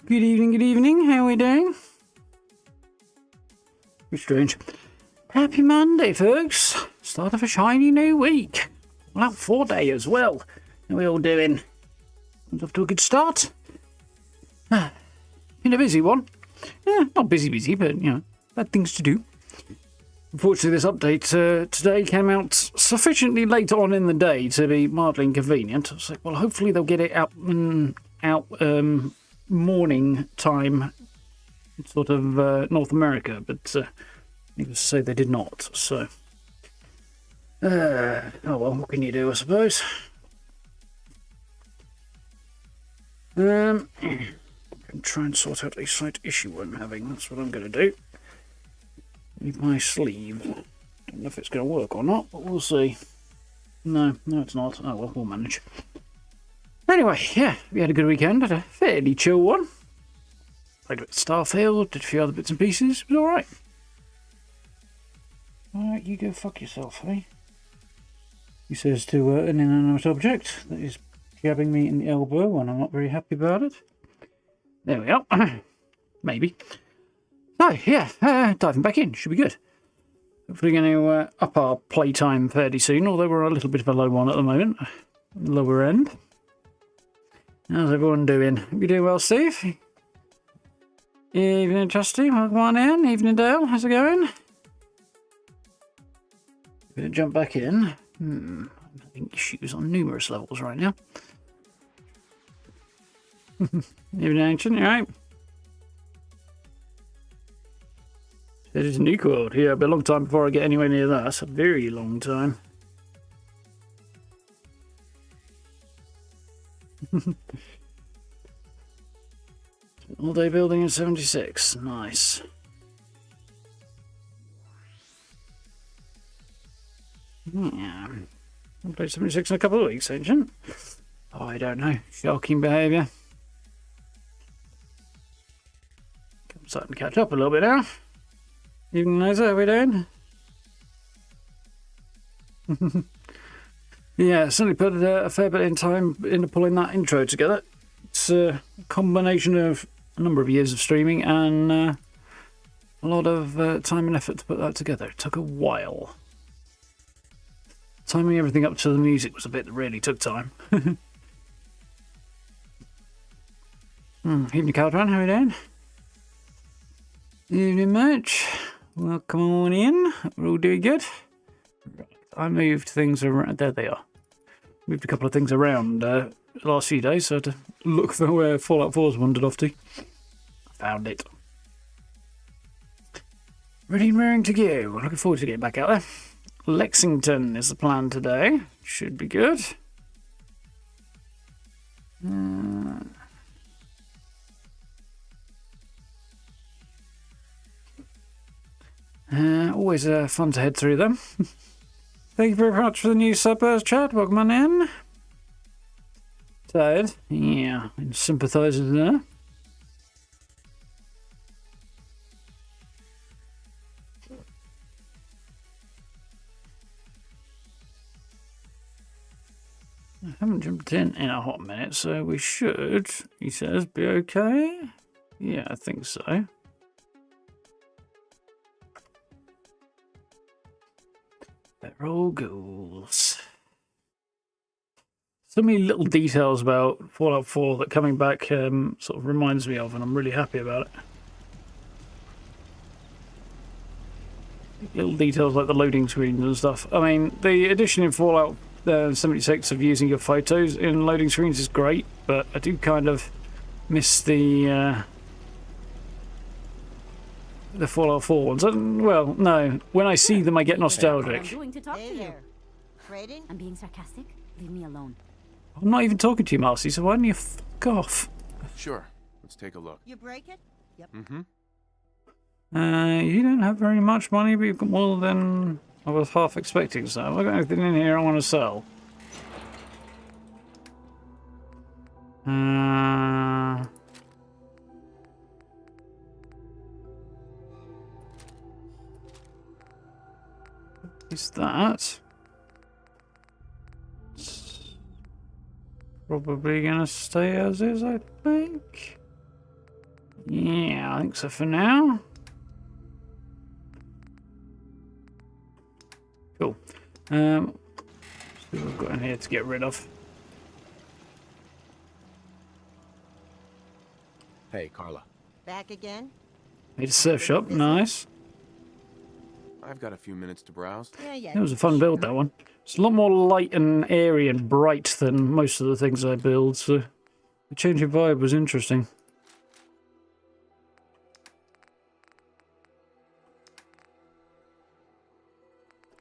Good evening, how are we doing? It's strange. Happy Monday, folks. Start of a shiny new week. Well, 4 day as well. How are we all doing? Off to a good start. Been a busy one. Yeah, not busy, but, you know, had things to do. Unfortunately, this update today came out sufficiently late on in the day to be mildly inconvenient. I was like, well, hopefully they'll get it out morning time, sort of North America, but needless to say they did not. So, oh well, what can you do, I suppose? I'm going to try and sort out a slight issue I'm having. That's what I'm going to do. Leave my sleeve. Don't know if it's going to work or not, but we'll see. No, it's not. Oh well, we'll manage. Anyway, yeah, we had a good weekend. Had a fairly chill one. Played a bit of Starfield, did a few other bits and pieces. It was alright. Alright, you go fuck yourself, eh? He says to an inanimate object that is jabbing me in the elbow, and I'm not very happy about it. There we are. Maybe. Oh, yeah, diving back in. Should be good. Hopefully going to up our playtime fairly soon, although we're a little bit of a low one at the moment. Lower end. How's everyone doing? You doing well, Steve? Evening, Trusty. Welcome on in. Evening, Dale. How's it going? Gonna jump back in. I'm having issues on numerous levels right now. Evening, Ancient. You alright? It is a new world. Yeah, it'll be a long time before I get anywhere near that. That's a very long time. All day building in 76. Nice. Yeah. I'll play 76 in a couple of weeks, Ancient. Oh, I don't know. Shocking behaviour. I'm starting to catch up a little bit now. Evening, Liza, how are we doing? Yeah, certainly put a fair bit in time into pulling that intro together. It's a combination of a number of years of streaming and a lot of time and effort to put that together. It took a while. Timing everything up to the music was a bit that really took time. Evening, Caldron, how are you doing? Evening, Mitch. Welcome on in. We're all doing good. I moved things around. There they are. Moved a couple of things around the last few days, so I had to look for where Fallout 4's wandered off to. I found it. Ready and raring to go. Looking forward to getting back out there. Lexington is the plan today. Should be good. Always fun to head through them. Thank you very much for the new subbers, chat. Welcome on in. Tired? Yeah, and sympathisers there. I haven't jumped in a hot minute, so we should, he says, be okay. Yeah, I think so. They're all ghouls. So many little details about Fallout 4 that coming back sort of reminds me of, and I'm really happy about it. Little details like the loading screens and stuff. I mean, the addition in Fallout 76 of using your photos in loading screens is great, but I do kind of miss the Fallout 4 ones. Well, no. When I see them, I get nostalgic. I'm going to talk to you. Trading? I'm being sarcastic. Leave me alone. I'm not even talking to you, Marcy, so why don't you fuck off? Sure. Let's take a look. You break it? Yep. Mm-hmm. You don't have very much money, but you've got more than I was half expecting, so have I got anything in here I want to sell? Is that? It's probably gonna stay as is, I think. Yeah, I think so for now. Cool. Let's see what we've got in here to get rid of. Hey, Carla. Back again? Made a surf shop, nice. I've got a few minutes to browse. Yeah. It was a fun build, that one. It's a lot more light and airy and bright than most of the things I build, so the change in vibe was interesting.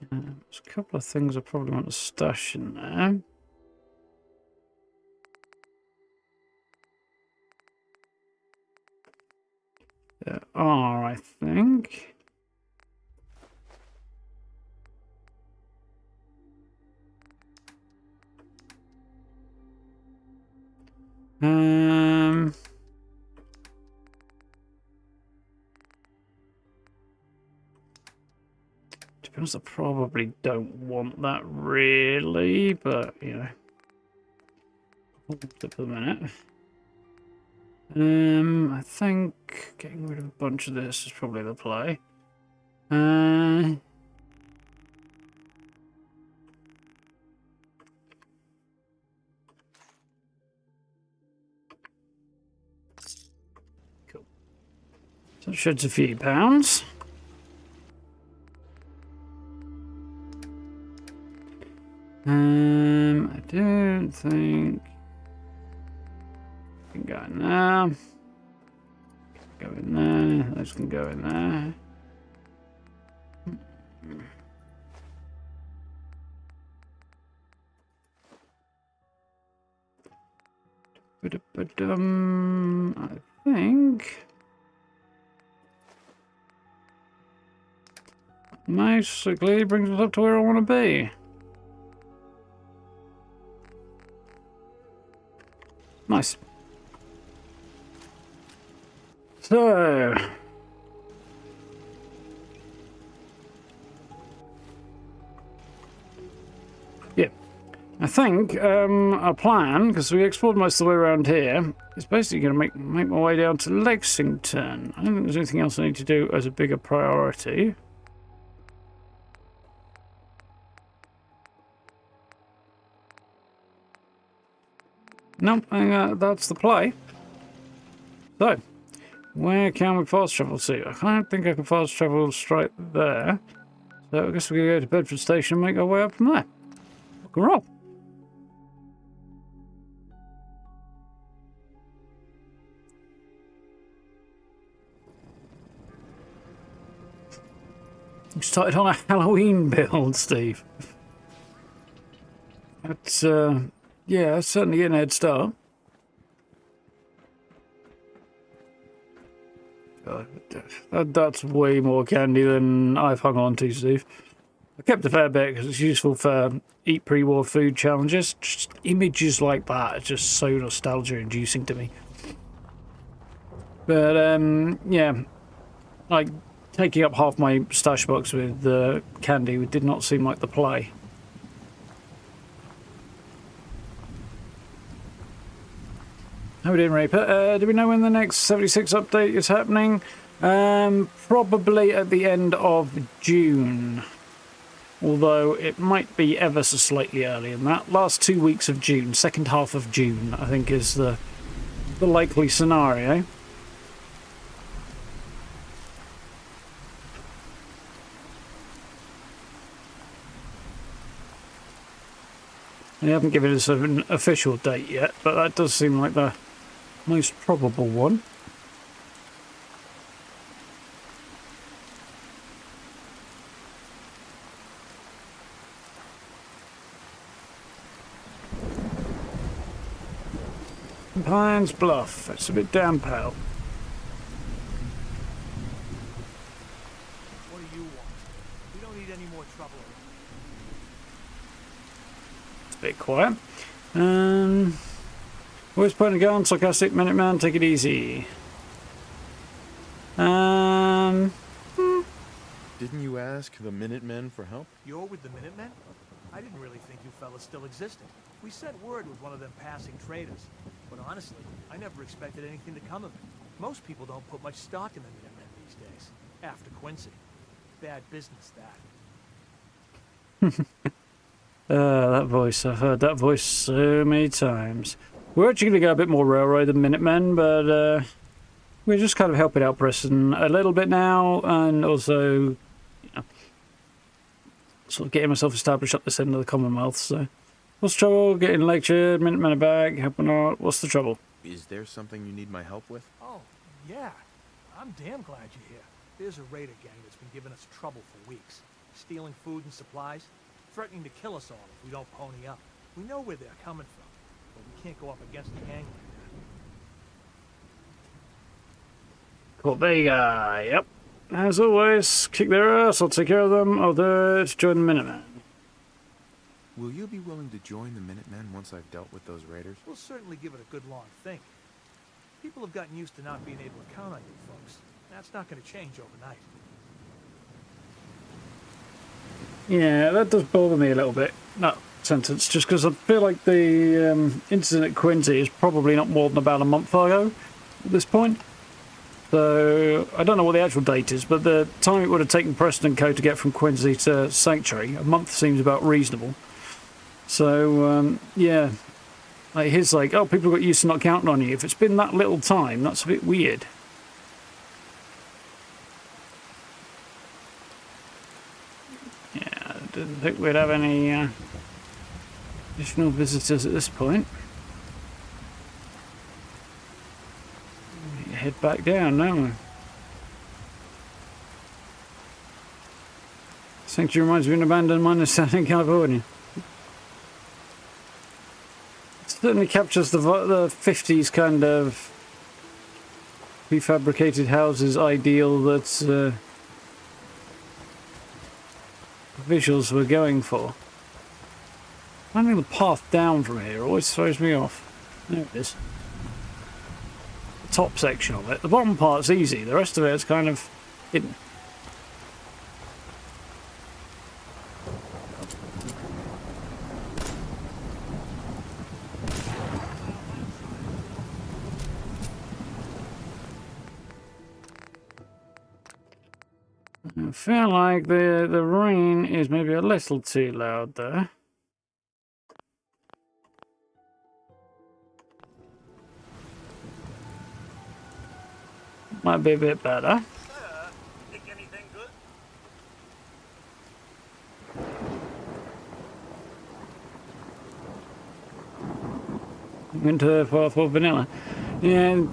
There's a couple of things I probably want to stash in there. There are, I think. To be honest, I probably don't want that really, but you know, hold it for the minute. I think getting rid of a bunch of this is probably the play. Cool. So it sheds a few pounds. I don't think can go in there. Go in there. Those can go in there. I think basically brings us up to where I want to be. Nice. So, yeah, I think our plan, because we explored most of the way around here, is basically going to make my way down to Lexington. I don't think there's anything else I need to do as a bigger priority. Nope, I think that's the play. So, where can we fast travel to? I don't think I can fast travel straight there. So I guess we're going to go to Bedford Station and make our way up from there. Rock and roll. You started on a Halloween build, Steve. That's, yeah, that's certainly getting a head start. That's way more candy than I've hung on to, Steve. I kept a fair bit because it's useful for eat pre-war food challenges. Just images like that are just so nostalgia-inducing to me. But, yeah, like taking up half my stash box with candy did not seem like the play. How we doing, Raper? Do we know when the next 76 update is happening? Probably at the end of June. Although it might be ever so slightly earlier than that. Last 2 weeks of June, second half of June, I think is the likely scenario. They haven't given us an official date yet, but that does seem like the most probable one. Pines Bluff. It's a bit damn pale. What do you want? We don't need any more trouble. It's a bit quiet. Where's point of gun? Sarcastic Minuteman, take it easy. Didn't you ask the Minutemen for help? You're with the Minutemen? I didn't really think you fellas still existed. We sent word with one of them passing traders. But honestly, I never expected anything to come of it. Most people don't put much stock in the Minutemen these days. After Quincy. Bad business, that. That voice. I've heard that voice so many times. We're actually going to go a bit more railroad than Minutemen, but we're just kind of helping out Preston a little bit now, and also, you know, sort of getting myself established up this end of the Commonwealth, so... What's the trouble? Getting lectured, Minutemen are back, helping out. What's the trouble? Is there something you need my help with? Oh, yeah. I'm damn glad you're here. There's a raider gang that's been giving us trouble for weeks. Stealing food and supplies. Threatening to kill us all if we don't pony up. We know where they're coming from, but we can't go up against the gang like that. Cool, there you go. Yep. As always, kick their ass, I'll take care of them. I'll do it. Join the Minutemen. Will you be willing to join the Minutemen once I've dealt with those raiders? We'll certainly give it a good long think. People have gotten used to not being able to count on you folks. That's not going to change overnight. Yeah, that does bother me a little bit, that sentence, just because I feel like the incident at Quincy is probably not more than about a month ago at this point. So, I don't know what the actual date is, but the time it would have taken Preston & Co. to get from Quincy to Sanctuary, a month seems about reasonable. So, yeah, like his like, oh, people got used to not counting on you. If it's been that little time, that's a bit weird. Yeah, I didn't think we'd have any additional visitors at this point. Head back down, don't we? Sanctuary reminds me of an abandoned miner's town in California. It certainly captures the 50s kind of prefabricated houses ideal that visuals were going for. Finding the path down from here always throws me off. There it is. The top section of it. The bottom part's easy, the rest of it is kind of hidden. I feel like the rain is maybe a little too loud there. Might be a bit better. Think anything good? Into 4 vanilla. And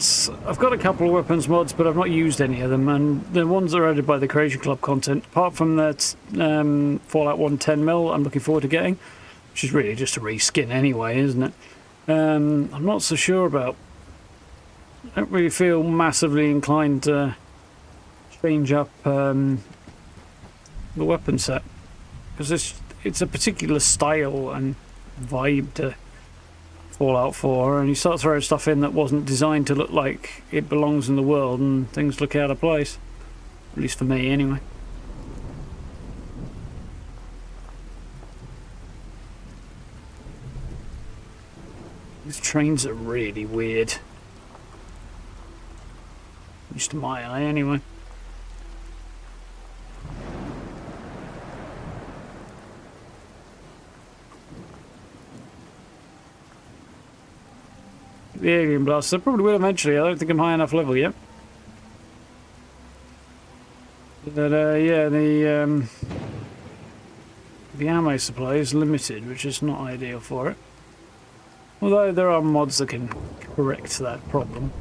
I've got a couple of weapons mods, but I've not used any of them. And the ones that are added by the Creation Club content, apart from that Fallout 1 10mm, I'm looking forward to getting, which is really just a reskin anyway, isn't it? I'm not so sure about. I don't really feel massively inclined to change up the weapon set, because it's a particular style and vibe to Fallout 4, and you start throwing stuff in that wasn't designed to look like it belongs in the world, and things look out of place. At least for me, anyway. These trains are really weird. At least to my eye, anyway. the alien blaster. Probably will eventually. I don't think I'm high enough level yet. But yeah, the ammo supply is limited, which is not ideal for it. Although there are mods that can correct that problem.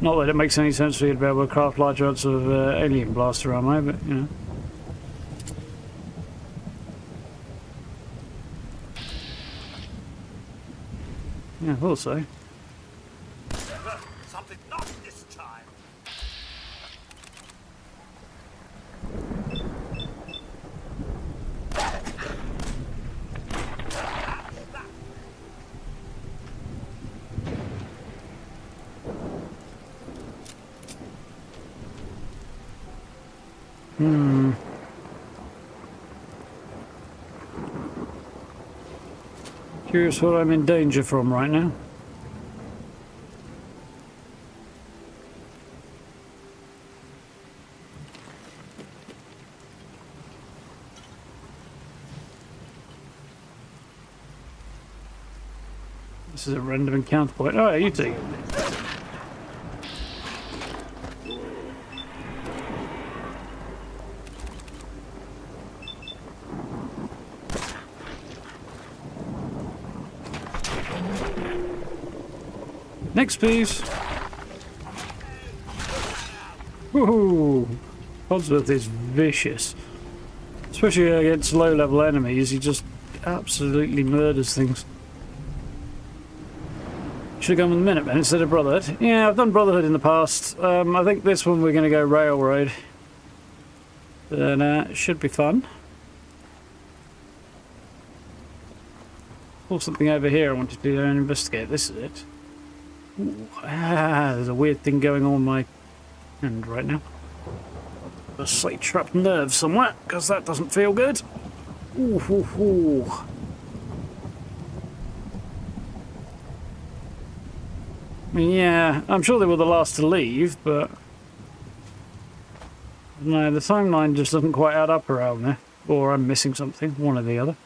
Not that it makes any sense for you to be able to craft large amounts of alien blaster ammo, but you know. Yeah, also. Something not this time. Curious what I'm in danger from right now. This is a random encounter point. Oh, you two. Next, please. Woohoo! Codsworth is vicious. Especially against low-level enemies, he just absolutely murders things. Should have gone with Minutemen instead of Brotherhood. Yeah, I've done Brotherhood in the past. I think this one we're going to go Railroad. But it should be fun. Saw something over here I wanted to investigate. This is it. Ooh, there's a weird thing going on my hand right now. A slight trapped nerve somewhere, because that doesn't feel good. Ooh, ooh, ooh. Yeah, I'm sure they were the last to leave, but no, the timeline just doesn't quite add up around there. Or I'm missing something, one or the other.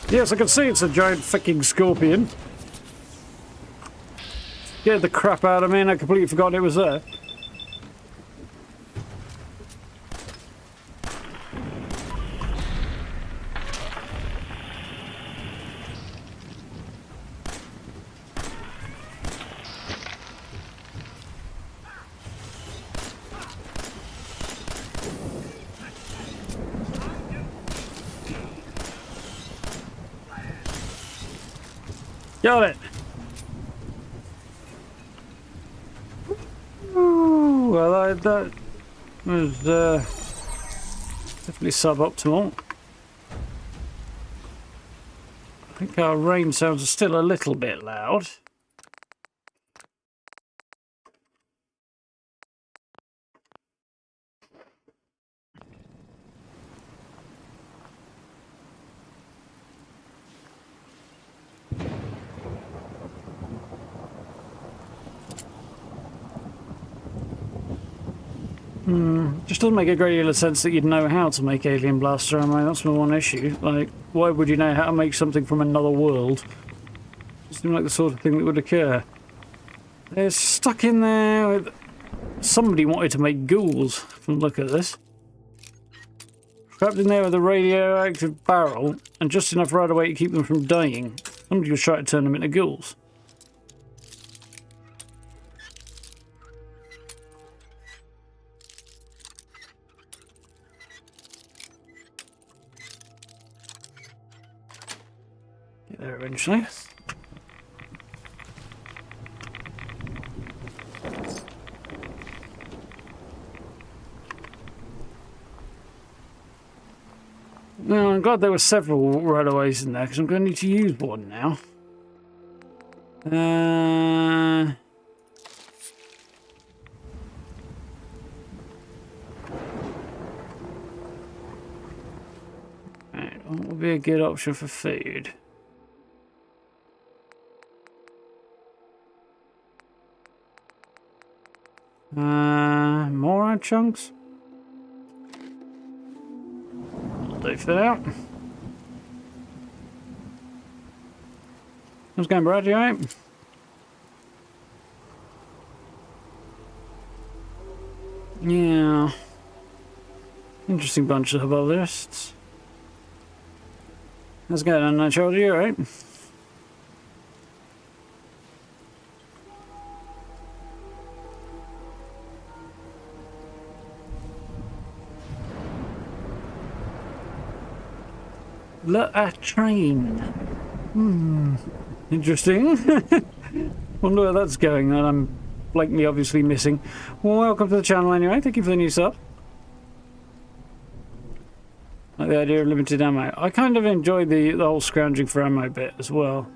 Yes, I can see it's a giant fucking scorpion. Scared the crap out of me and I completely forgot it was there. Got it. Ooh, well, that was definitely suboptimal. I think our rain sounds are still a little bit loud. Just doesn't make a great deal of sense that you'd know how to make alien blaster ammo. That's my one issue. Like, why would you know how to make something from another world? It seems like the sort of thing that would occur. They're stuck in there with... Somebody wanted to make ghouls, from the look at this. Trapped in there with a radioactive barrel, and just enough right away to keep them from dying. Somebody was trying to turn them into ghouls. Get there eventually. No, I'm glad there were several railways in there because I'm going to need to use one now. Right. what would be a good option for food? More red chunks? I'll do for now. How's it going, Brad? You alright? Yeah. Interesting bunch of herbalists. How's it going on that shoulder? You alright? Look, a train. Interesting. Wonder where that's going that I'm blatantly obviously missing. Well, welcome to the channel anyway. Thank you for the new sub. Like the idea of limited ammo. I kind of enjoy the whole scrounging for ammo bit as well.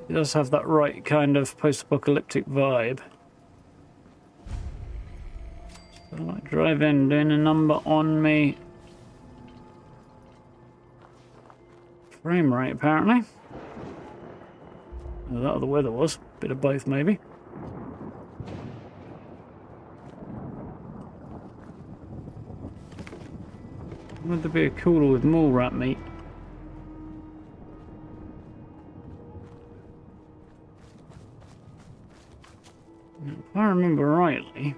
It does have that right kind of post-apocalyptic vibe. So I might drive in, doing a number on me. Frame rate, apparently. Oh, that or the weather was. Bit of both, maybe. Would there be a cooler with more rat meat? Now, if I remember rightly,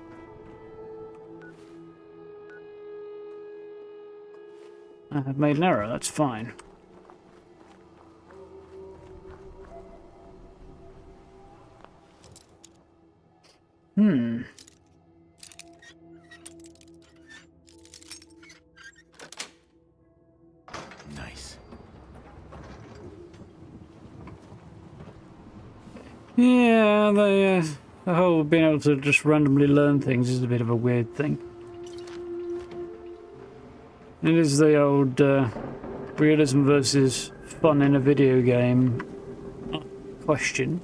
I have made an error, that's fine. Nice. Yeah, the whole being able to just randomly learn things is a bit of a weird thing. It is the old realism versus fun in a video game question.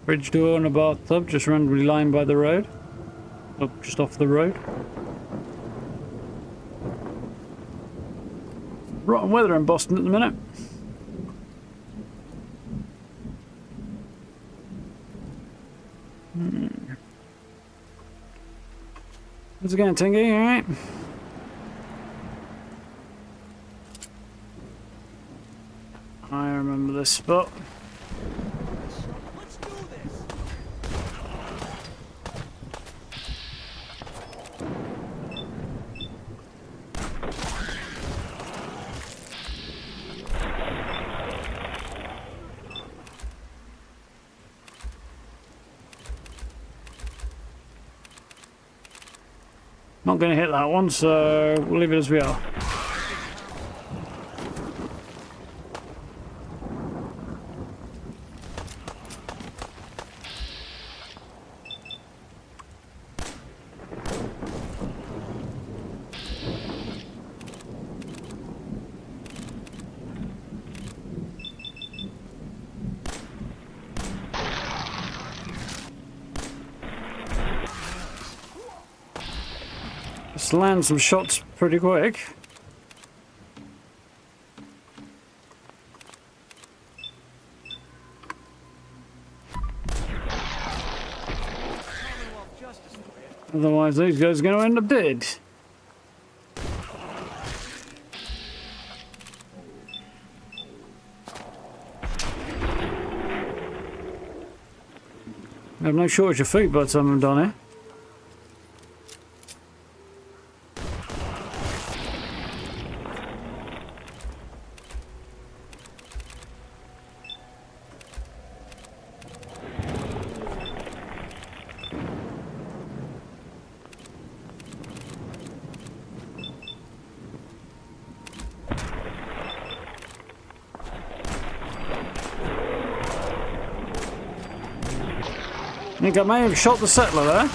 Bridge door and a bathtub just randomly lying by the road. Oh, just off the road. Rotten weather in Boston at the minute. How's it going, Tingy? Alright? I remember this spot. Let's do this. Not going to hit that one, so we'll leave it as we are. Just land some shots pretty quick. Commonwealth justice for you. Otherwise, these guys are going to end up dead. I have no shortage of food by the time I'm done here. I think I may have shot the settler there.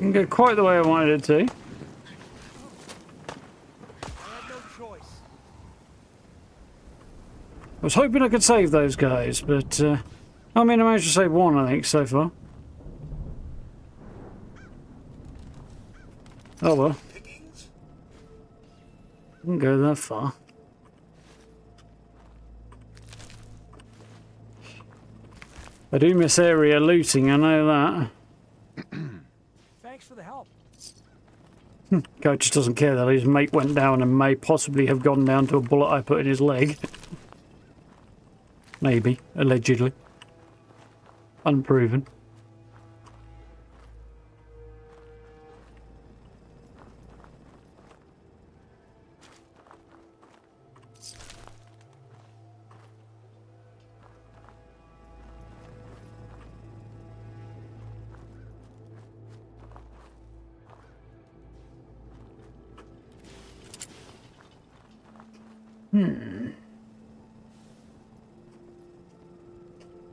Didn't go quite the way I wanted it to. I had no choice. I was hoping I could save those guys, but I mean, I managed to save one, I think, so far. Oh well. Didn't go that far. I do miss area looting, I know that. Thanks for the help. Guy just doesn't care that his mate went down and may possibly have gone down to a bullet I put in his leg. Maybe, allegedly. Unproven.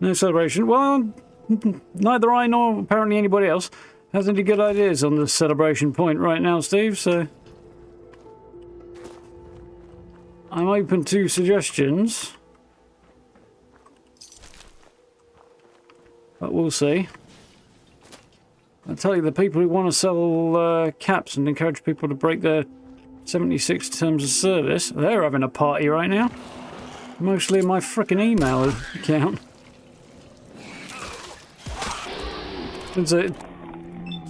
No celebration. Well, neither I nor apparently anybody else has any good ideas on the celebration point right now, Steve, so I'm open to suggestions. But we'll see. I'll tell you, the people who want to sell caps and encourage people to break their 76 terms of service, they're having a party right now. Mostly in my frickin' email account. Since it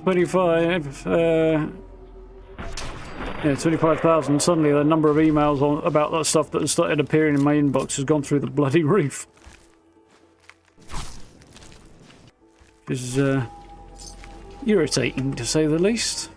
25, yeah, 25,000, suddenly the number of emails about that stuff that has started appearing in my inbox has gone through the bloody roof. Which is irritating, to say the least.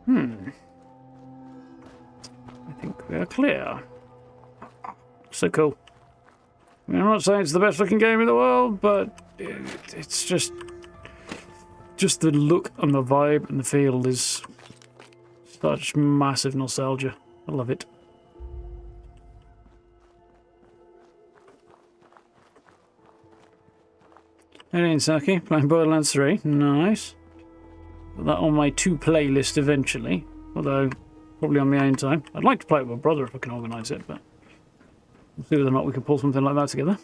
I think we are clear. So cool. I mean, I'm not saying it's the best looking game in the world, but it's just the look and the vibe and the feel is such massive nostalgia. I love it. Hey, Saki, playing Borderlands 3. Nice. Put that on my to-play list eventually, although probably on my own time. I'd like to play it with my brother if I can organise it, but we'll see whether or not we can pull something like that together.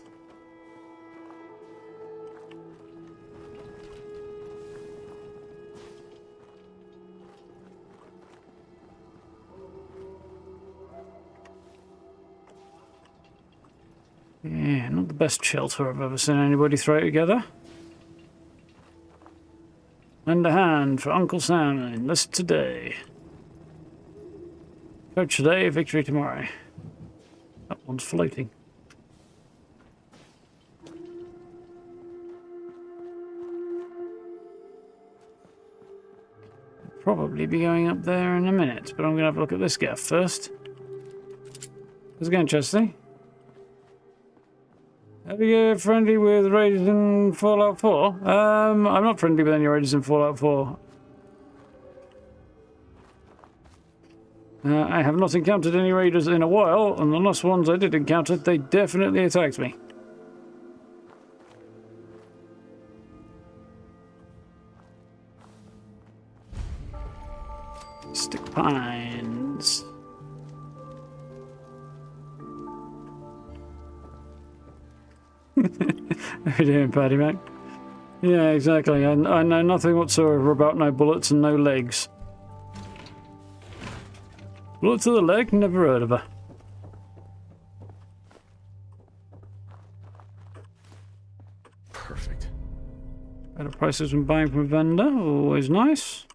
Yeah, not the best shelter I've ever seen anybody throw together. Lend a hand for Uncle Sam and enlist today. Coach today, victory tomorrow. That one's floating. Probably be going up there in a minute, but I'm going to have a look at this gaff first. How's it going, Chesty? Have you get friendly with raiders in Fallout 4? I'm not friendly with any raiders in Fallout 4. I have not encountered any raiders in a while, and the last ones I did encounter, they definitely attacked me. Stick pines. How you doing, Paddy Mac? Yeah, exactly. I know nothing whatsoever about no bullets and no legs. Bullet to the leg? Never heard of her. Perfect. Better prices when buying from a vendor, always nice.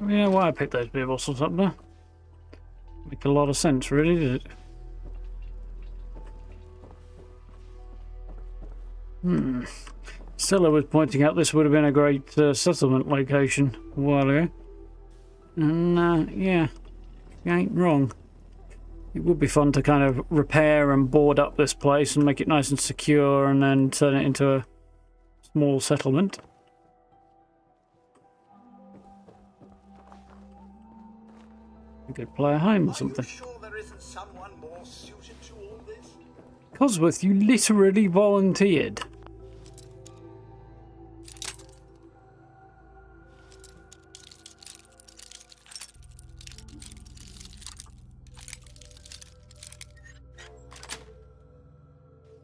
Yeah, why I picked those beer bottles up there? Make a lot of sense, really, did it? Stella was pointing out this would have been a great settlement location a while ago. And, yeah, you ain't wrong. It would be fun to kind of repair and board up this place and make it nice and secure and then turn it into a small settlement. You could play a home or something. Are you sure there isn't someone more suited to all this? Cosworth, you literally volunteered.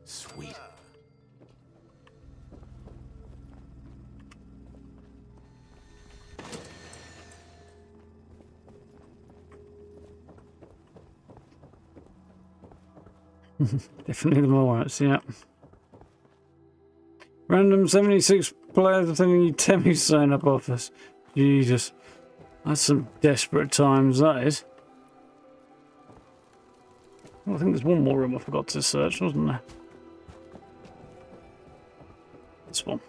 Sweet. Definitely the Morats, yeah. Random 76 players attending you Temmie sign up office. Jesus. That's some desperate times, that is. Oh, I think there's one more room I forgot to search, wasn't there? This one.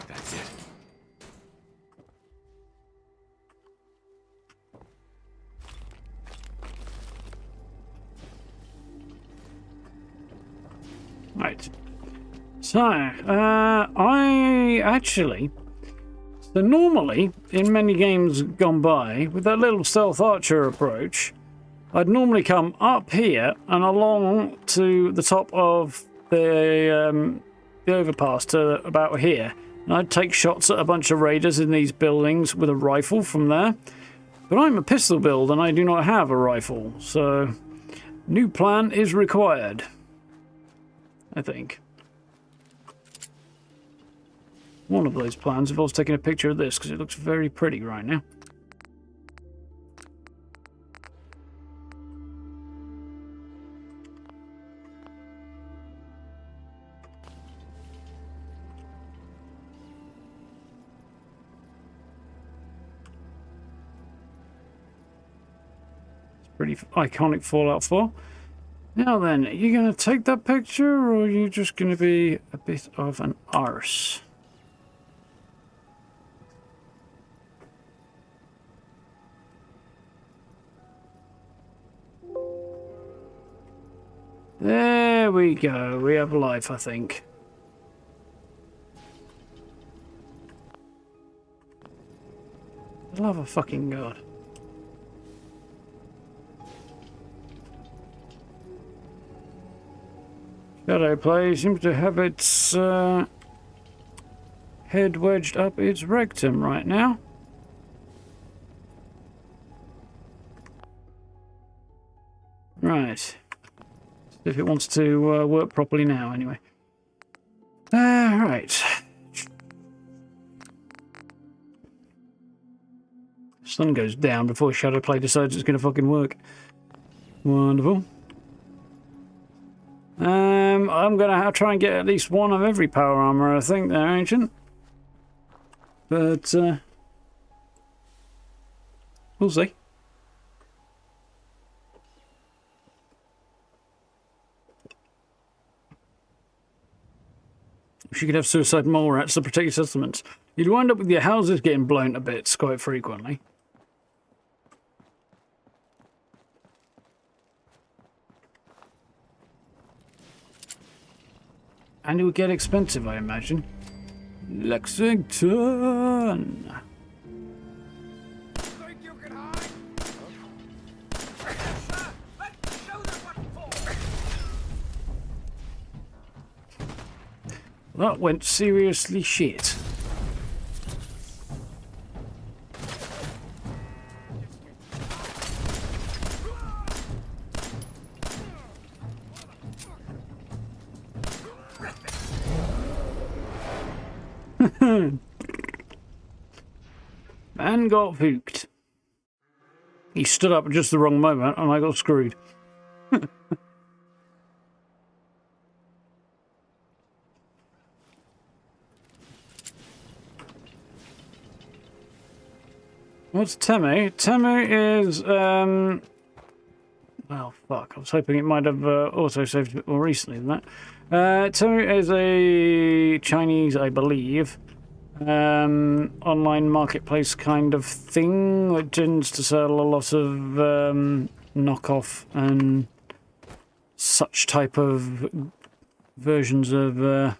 That's it. Right. So, I actually... So normally, in many games gone by, with that little stealth archer approach, I'd normally come up here and along to the top of the overpass to about here. And I'd take shots at a bunch of raiders in these buildings with a rifle from there. But I'm a pistol build and I do not have a rifle, so new plan is required, I think. One of those plans involves taking a picture of this because it looks very pretty right now. It's pretty iconic Fallout 4. Now then, are you going to take that picture or are you just going to be a bit of an arse? There we go. We have life, I think. Love a fucking god. Shadow play seems to have its head wedged up its rectum right now. Right. If it wants to work properly now, anyway. Right. Sun goes down before Shadowplay decides it's going to fucking work. Wonderful. I'm going to try and get at least one of every power armor, I think, there, Ancient. But, we'll see. If you could have suicide mole rats to protect your settlements, you'd wind up with your houses getting blown to bits quite frequently. And it would get expensive, I imagine. Lexington! Think you can hide? Sir, let's show them what for. That went seriously shit. Man got hooked. He stood up at just the wrong moment and I got screwed. What's Temu? Temu is, well, fuck. I was hoping it might have auto-saved a bit more recently than that. Temu is a Chinese, I believe, online marketplace kind of thing that tends to sell a lot of knockoff and such type of versions of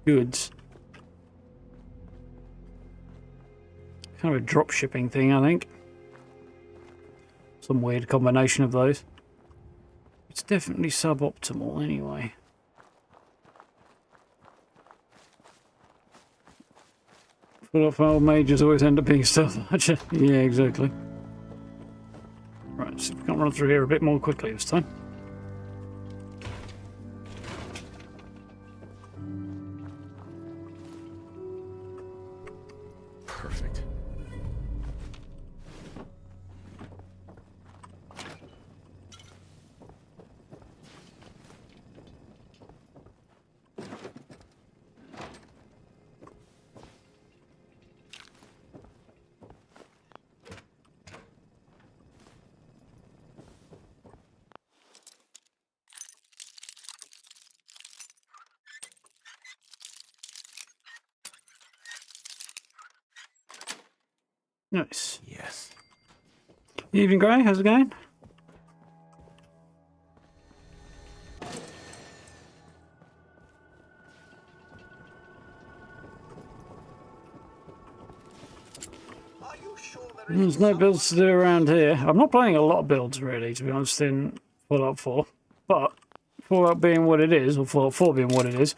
goods. Kind of a drop shipping thing, I think. Some weird combination of those. It's definitely suboptimal anyway. Full of old mages always end up being stealth archer. Yeah, exactly. Right, so we can run through here a bit more quickly this time. Perfect. Nice. Yes. Evening, Gray. How's it going? Are you sure There's no builds to do around here. I'm not playing a lot of builds, really, to be honest, in Fallout 4. But Fallout being what it is, or Fallout 4 being what it is,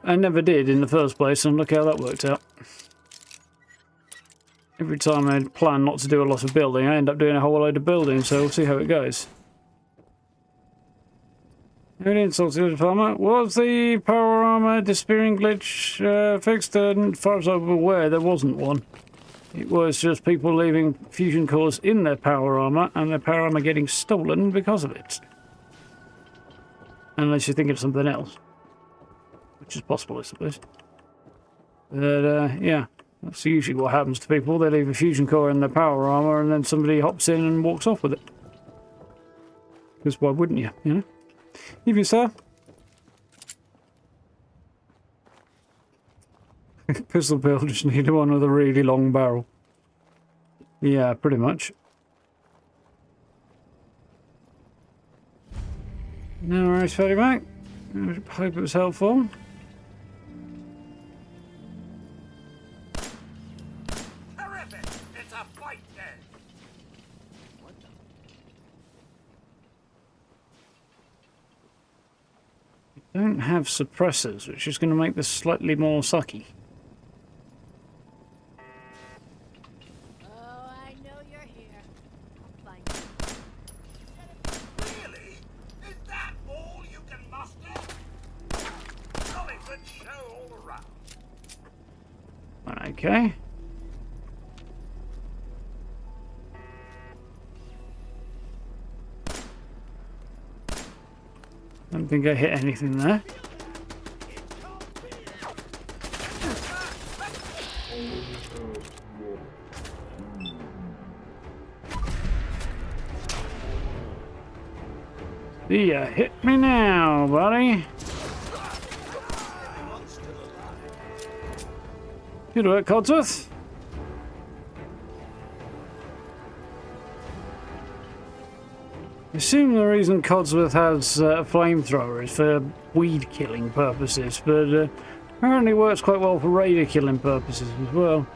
I never did in the first place, and look how that worked out. Every time I plan not to do a lot of building, I end up doing a whole load of building, so we'll see how it goes. Any insults to the department? Was the power armor disappearing glitch fixed? And as far as I'm aware, there wasn't one. It was just people leaving fusion cores in their power armor, and their power armor getting stolen because of it. Unless you're thinking of something else. Which is possible, I suppose. But, yeah. That's usually what happens to people. They leave a fusion core in their power armor and then somebody hops in and walks off with it. Because why wouldn't you, you know? Evening, sir. Pistol build, just need one with a really long barrel. Yeah, pretty much. No worries, Fatty Mac. I hope it was helpful. terrific? It's a fight then. Don't have suppressors, which is going to make this slightly more sucky. Oh, I know you're here. I'll find you. Really? Is that all you can muster? Jolly good show all around. Okay. Don't think I hit anything there. Yeah, hit me now, buddy. Good work, Codsworth. I assume the reason Codsworth has a flamethrower is for weed killing purposes, but apparently works quite well for raider killing purposes as well.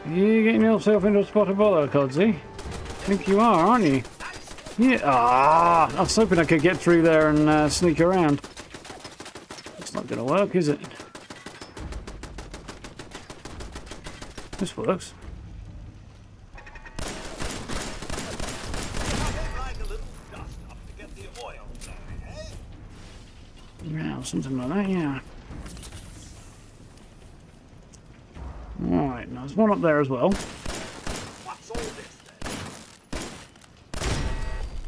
You getting yourself into a spot of bother, Codsy? I think you are, aren't you? Yeah. Ah, I was hoping I could get through there and sneak around. It's not going to work, is it? This works. Like a little dust up to get the oil flowing, eh? Yeah, something like that, yeah. Alright, now there's one up there as well. What's all this then?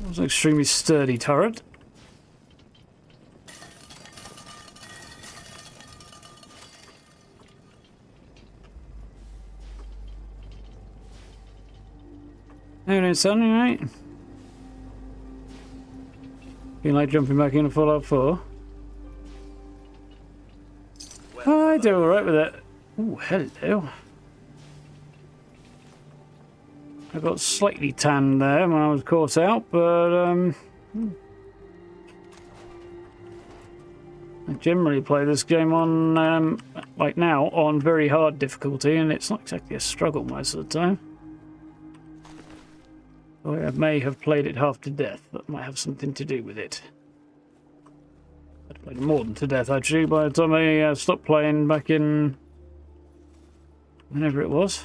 That was an extremely sturdy turret. How you doing, son? You right? Feel like jumping back into Fallout 4? I do alright with it. Oh, hello. I got slightly tanned there when I was caught out, but I generally play this game on, like now, on very hard difficulty, and it's not exactly a struggle most of the time. Or I may have played it half to death. That might have something to do with it. I'd played more than to death, actually, by the time I stopped playing back in... whenever it was.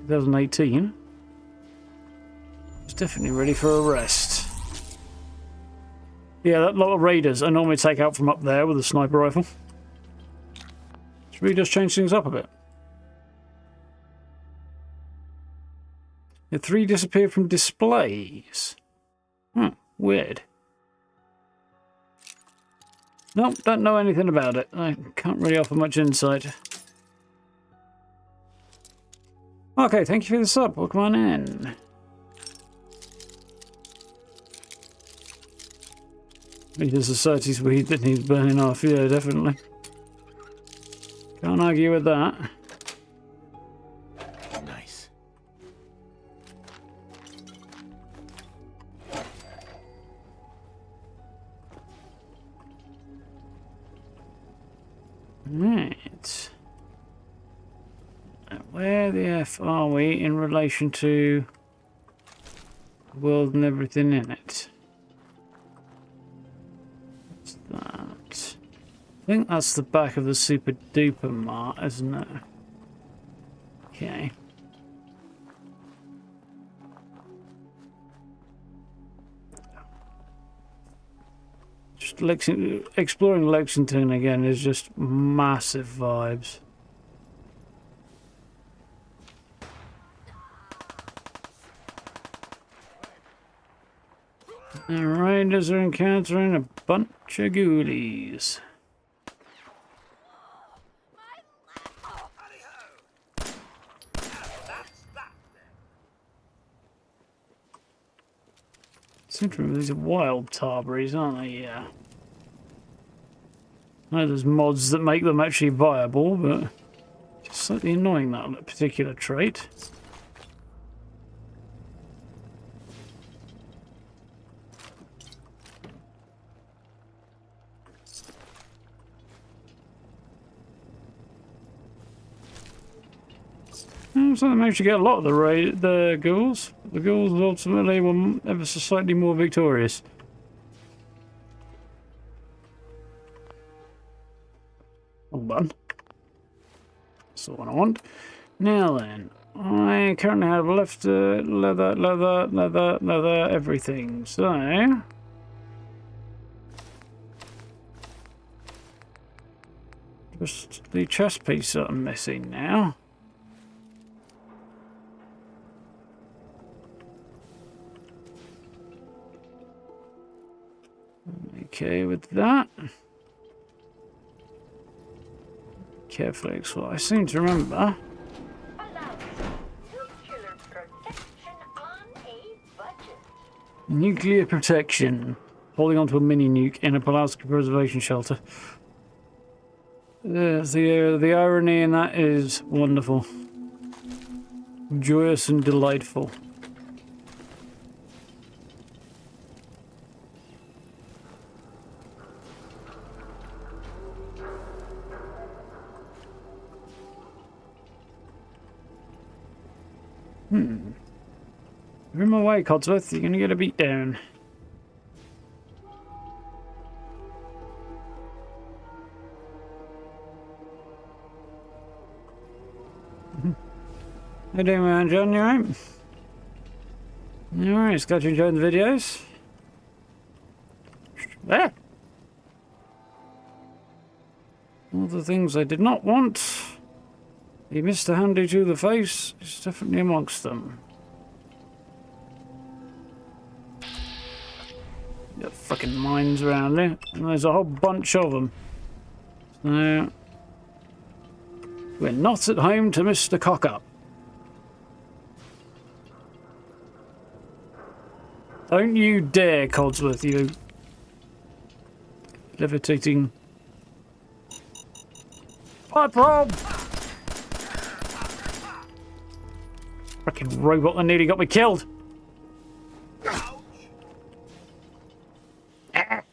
2018. I was definitely ready for a rest. Yeah, that lot of raiders I normally take out from up there with a sniper rifle. Should we just change things up a bit? The 3 disappeared from displays. Weird. Nope, don't know anything about it. I can't really offer much insight. Okay, thank you for the sub. Welcome on in. The society's weed that needs burning off. Yeah, definitely. Can't argue with that. Nice. Right. Where the F are we in relation to the world and everything in it? What's that? I think that's the back of the Super Duper Mart, isn't it? Okay. Just Lexington, exploring Lexington again is just massive vibes. The raiders are encountering a bunch of ghoulies. Seem to remember these are wild tarberries, aren't they? Yeah. I know there's mods that make them actually viable, but it's slightly annoying, that particular trait. So they managed to get a lot of the ghouls. The ghouls ultimately were ever so slightly more victorious. Hold on. That's the one I want. Now then, I currently have left leather, everything. So... just the chest piece that I'm missing now. Okay with that. Carefully explore. I seem to remember. Nuclear protection. Holding onto a mini nuke in a Pulaski preservation shelter. The irony in that is wonderful. Joyous and delightful. You're in my way, Codsworth. You're gonna get a beat down. How you doing, man, John? You alright? Alright, glad you enjoyed the videos. There! All the things I did not want. The Mr. Handy to the face is definitely amongst them. Got fucking mines around there, and there's a whole bunch of them. So, we're not at home to Mr. Cock-Up. Don't you dare, Codsworth, you levitating pipe bomb! Fucking robot that nearly got me killed. And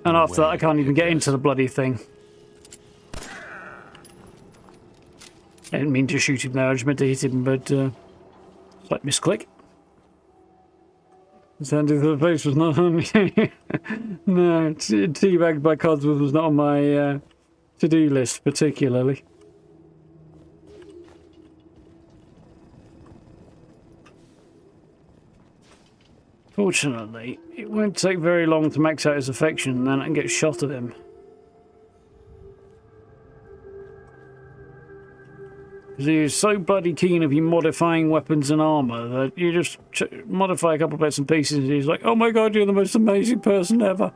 after that, I can't even get into the bloody thing. I didn't mean to shoot him there, I just meant to hit him, but slight misclick. Sandy to the face was not on me. No, teabagged by Codsworth was not on my to-do list particularly. Fortunately, it won't take very long to max out his affection and then I can get shot at him. Because he is so bloody keen of you modifying weapons and armour that you just modify a couple of bits and pieces and he's like, oh my god, you're the most amazing person ever.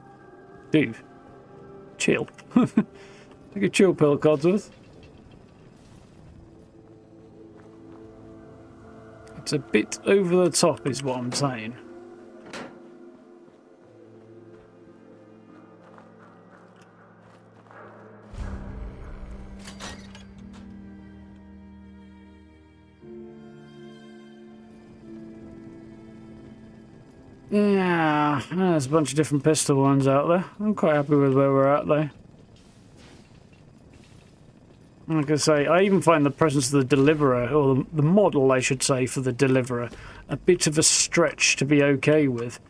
Dude, chill. Take a chill pill, Codsworth. It's a bit over the top is what I'm saying. Yeah, there's a bunch of different pistol ones out there. I'm quite happy with where we're at though. Like I say, I even find the presence of the Deliverer, or the model I should say for the Deliverer, a bit of a stretch to be okay with.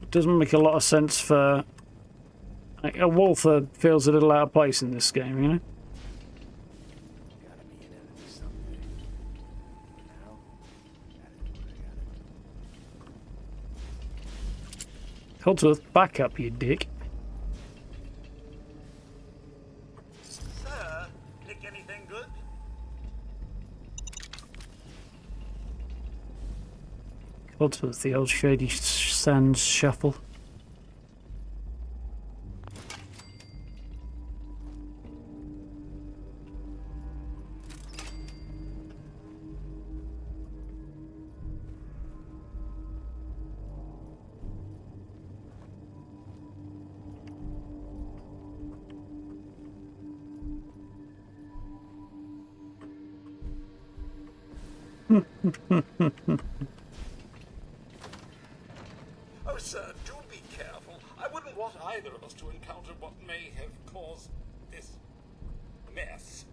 It doesn't make a lot of sense for... Like, a Walther feels a little out of place in this game, you know? Codsworth, back up, you dick. Sir, pick anything good? Codsworth, the old Shady Sands shuffle. Oh, sir, do be careful. I wouldn't want either of us to encounter what may have caused this mess.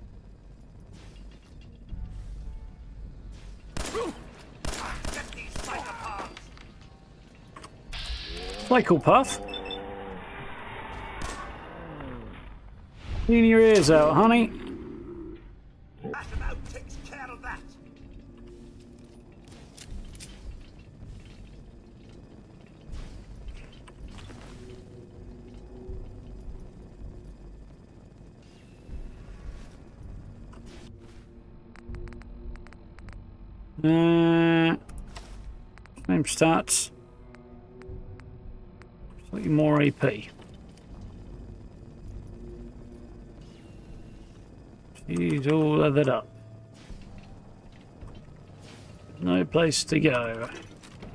Get these psychopaths! Psychopath? Clean your ears out, honey. That about takes care of that. Same stats. Slightly more AP. He's all leathered up. No place to go.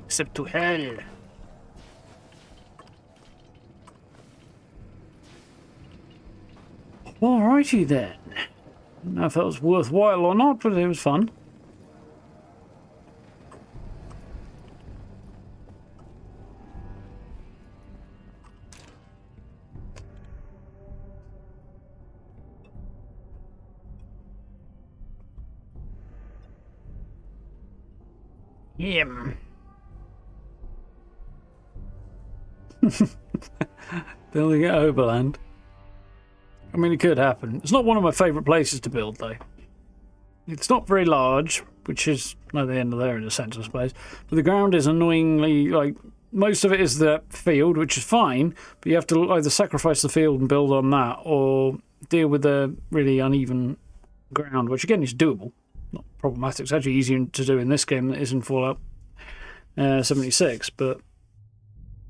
Except to hell. Alrighty then. I don't know if that was worthwhile or not, but it was fun. Him. Building at Oberland. I mean, it could happen. It's not one of my favourite places to build, though. It's not very large, which is not the end of there in a sense, I suppose. But the ground is annoyingly, like, most of it is the field, which is fine, but you have to either sacrifice the field and build on that, or deal with the really uneven ground, which again is doable. Not problematic. It's actually easier to do in this game than it is in Fallout 76, but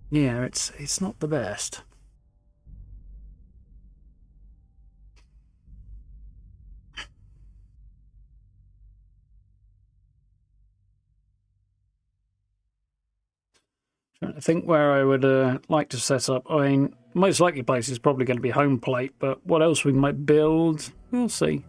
yeah, it's not the best. I think where I would like to set up, I mean, most likely place is probably going to be home plate, but what else we might build, we'll see.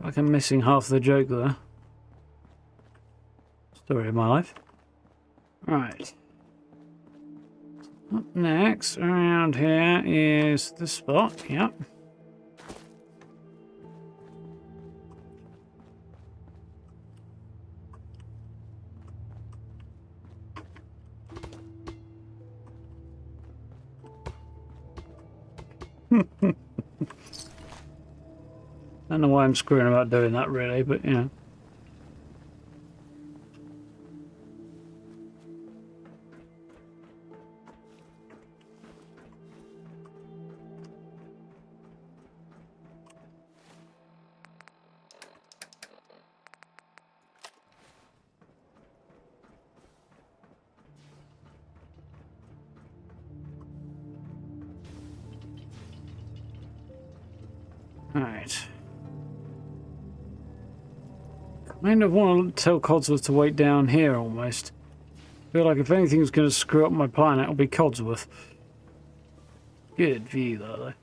Like I'm missing half the joke there. Story of my life. Right. Up next, around here is this spot. Yep. I don't know why I'm screwing about doing that really, but you know. Alright. Kind of want to tell Codsworth to wait down here almost. Feel like if anything's going to screw up my plan, it'll be Codsworth. Good view though.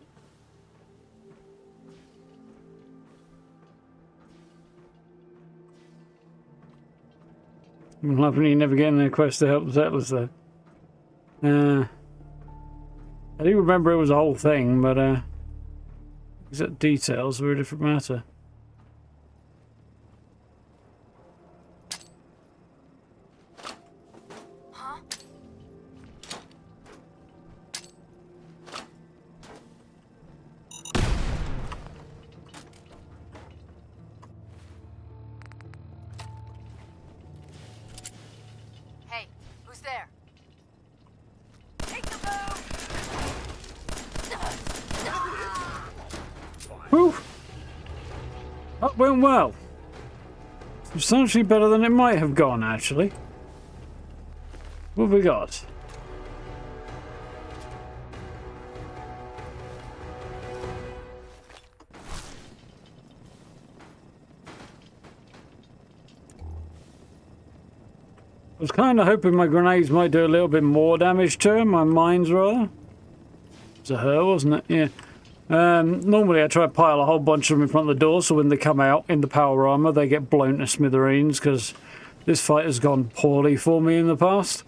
I'm hoping you never getting a quest to help the settlers though. I do remember it was a whole thing, but exact details were a different matter. Hey, who's there? Take the bow! Whew! That went well. Substantially better than it might have gone, actually. What have we got? I was kind of hoping my grenades might do a little bit more damage to her, my mines rather. To her, wasn't it? Yeah. Normally I try to pile a whole bunch of them in front of the door so when they come out in the power armor they get blown to smithereens, because this fight has gone poorly for me in the past.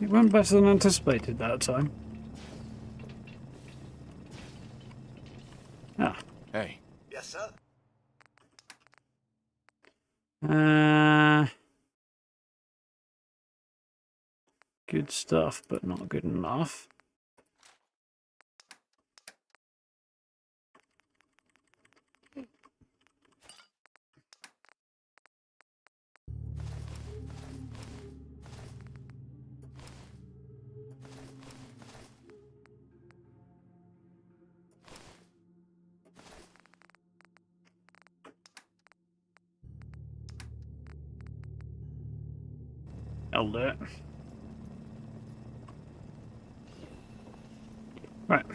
It went better than anticipated that time. Ah. Hey. Yes, sir. Good stuff, but not good enough. I'll do it. Right.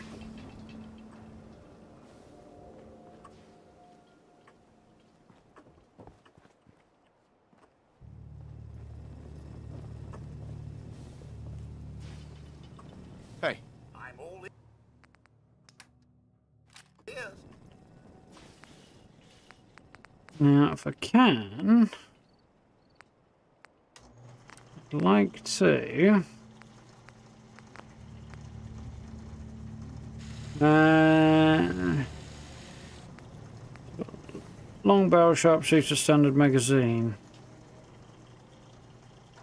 Hey. I'm all ears. Now, if I can, I'd like to long barrel sharpshooter standard magazine.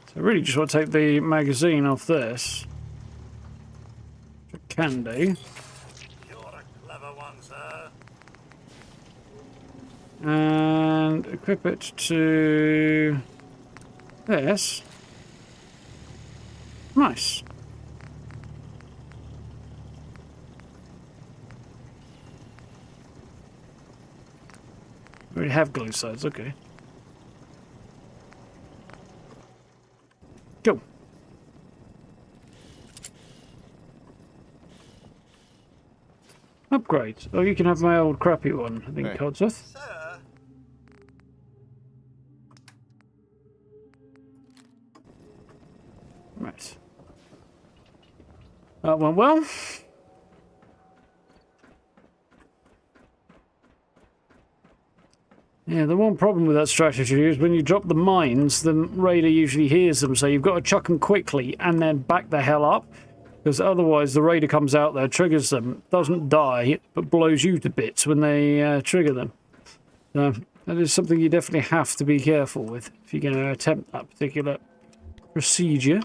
So I really just want to take the magazine off this. Which I can do. You're a clever one, sir. And equip it to this. Nice. We already have glow sides, okay. Go. Upgrade. Oh, you can have my old crappy one, I think, Hey. Codsworth. Sir, Right. That went well. Yeah, the one problem with that strategy is when you drop the mines, the raider usually hears them, so you've got to chuck them quickly and then back the hell up. Because otherwise the raider comes out there, triggers them, doesn't die, but blows you to bits when they trigger them. So that is something you definitely have to be careful with if you're going to attempt that particular procedure.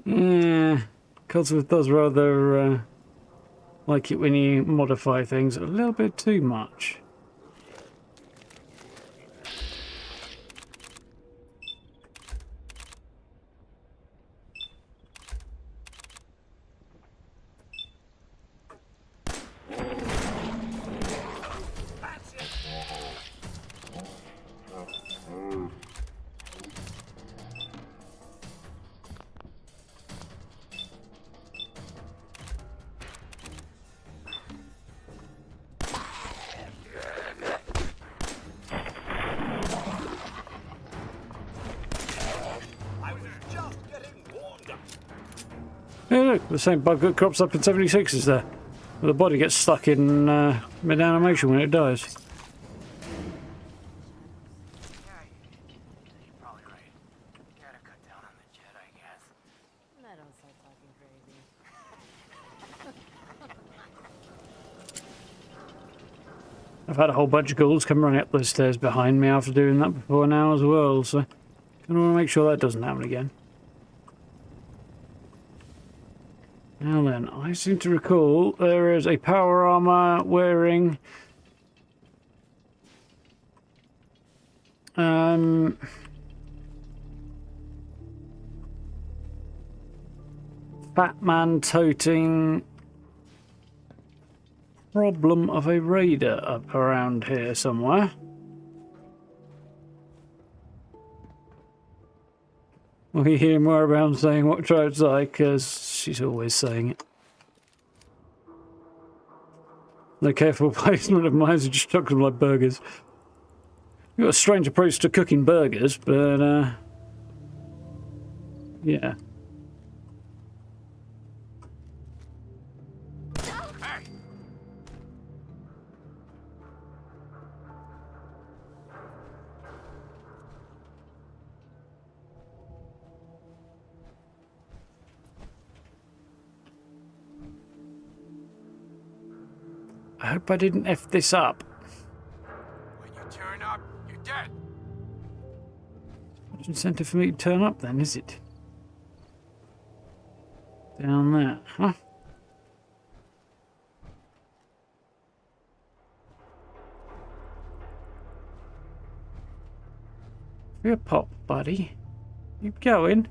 Yeah, Codsworth does rather like it when you modify things a little bit too much. I was just getting warmed up. Hey, look, the same bug that crops up in 76 is there. The body gets stuck in mid-animation when it dies. You're probably right. Gotta cut down on the jet, I guess. I don't start talking crazy. I've had a whole bunch of ghouls come running up the stairs behind me after doing that before now as well, so I want to make sure that doesn't happen again. Now then, I seem to recall there is a power armor wearing fat man toting problem of a raider up around here somewhere. We hear more about saying what tribe's like, because she's always saying it. No careful placement of mine, so just chucks them like burgers. You've got a strange approach to cooking burgers, but yeah. I hope I didn't F this up. When you turn up, you're dead. What's the incentive for me to turn up then, is it? Down there, huh? You're a pop, buddy. Keep going.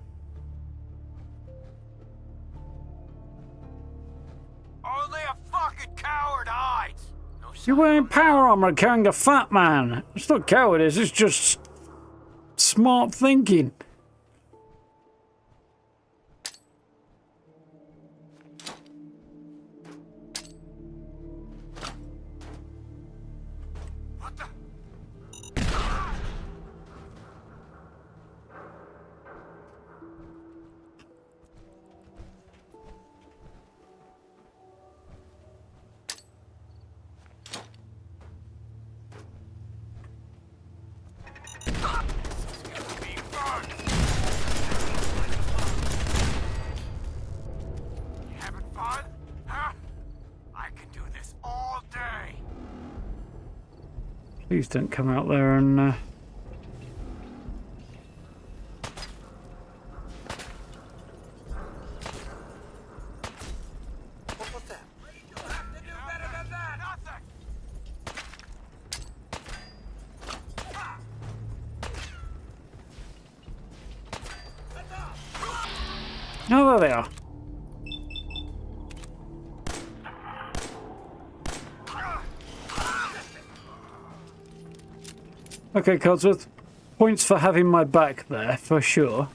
Only a fucking coward hides. No You're wearing power armor carrying a fat man. It's not cowardice, it's just smart thinking. What the? You having fun? Huh? I can do this all day. Please don't come out there and Oh, there they are. Okay, Codsworth. Points for having my back there, for sure.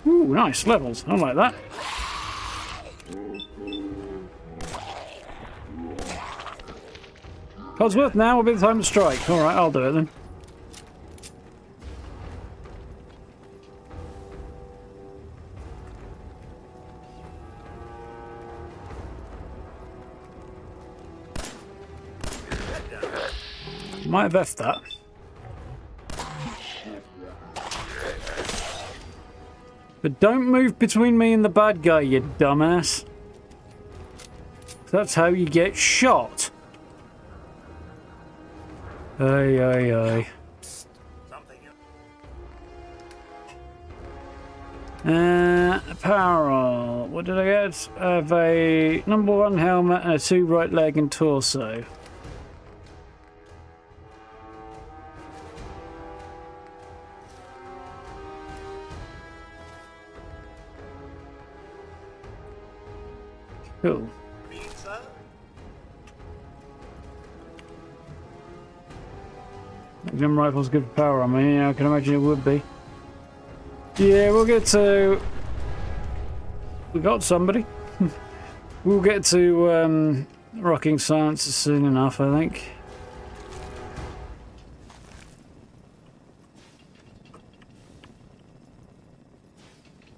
Ooh, nice levels. I like that. Codsworth, now will be the time to strike. Alright, I'll do it then. Might have effed that. But don't move between me and the bad guy, you dumbass. That's how you get shot. Aye, aye, aye. Apparel. What did I get? I have a #1 helmet and a 2 right leg and torso. Cool. Magnum rifle's good for power. I mean, yeah, I can imagine it would be. Yeah, we'll get to. We got somebody. We'll get to rocking science soon enough, I think.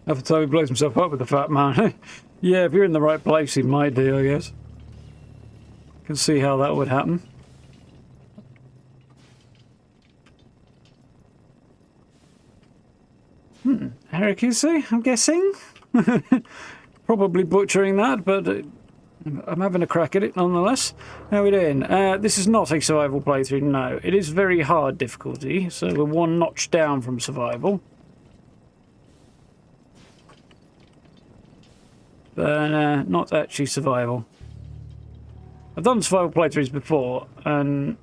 Every time he blows himself up with the fat man. Yeah, if you're in the right place, he might do, I guess. Can see how that would happen. Harakuse, I'm guessing? Probably butchering that, but I'm having a crack at it nonetheless. How are we doing? This is not a survival playthrough, no. It is very hard difficulty, so we're one notch down from survival. But not actually survival. I've done survival playthroughs before, and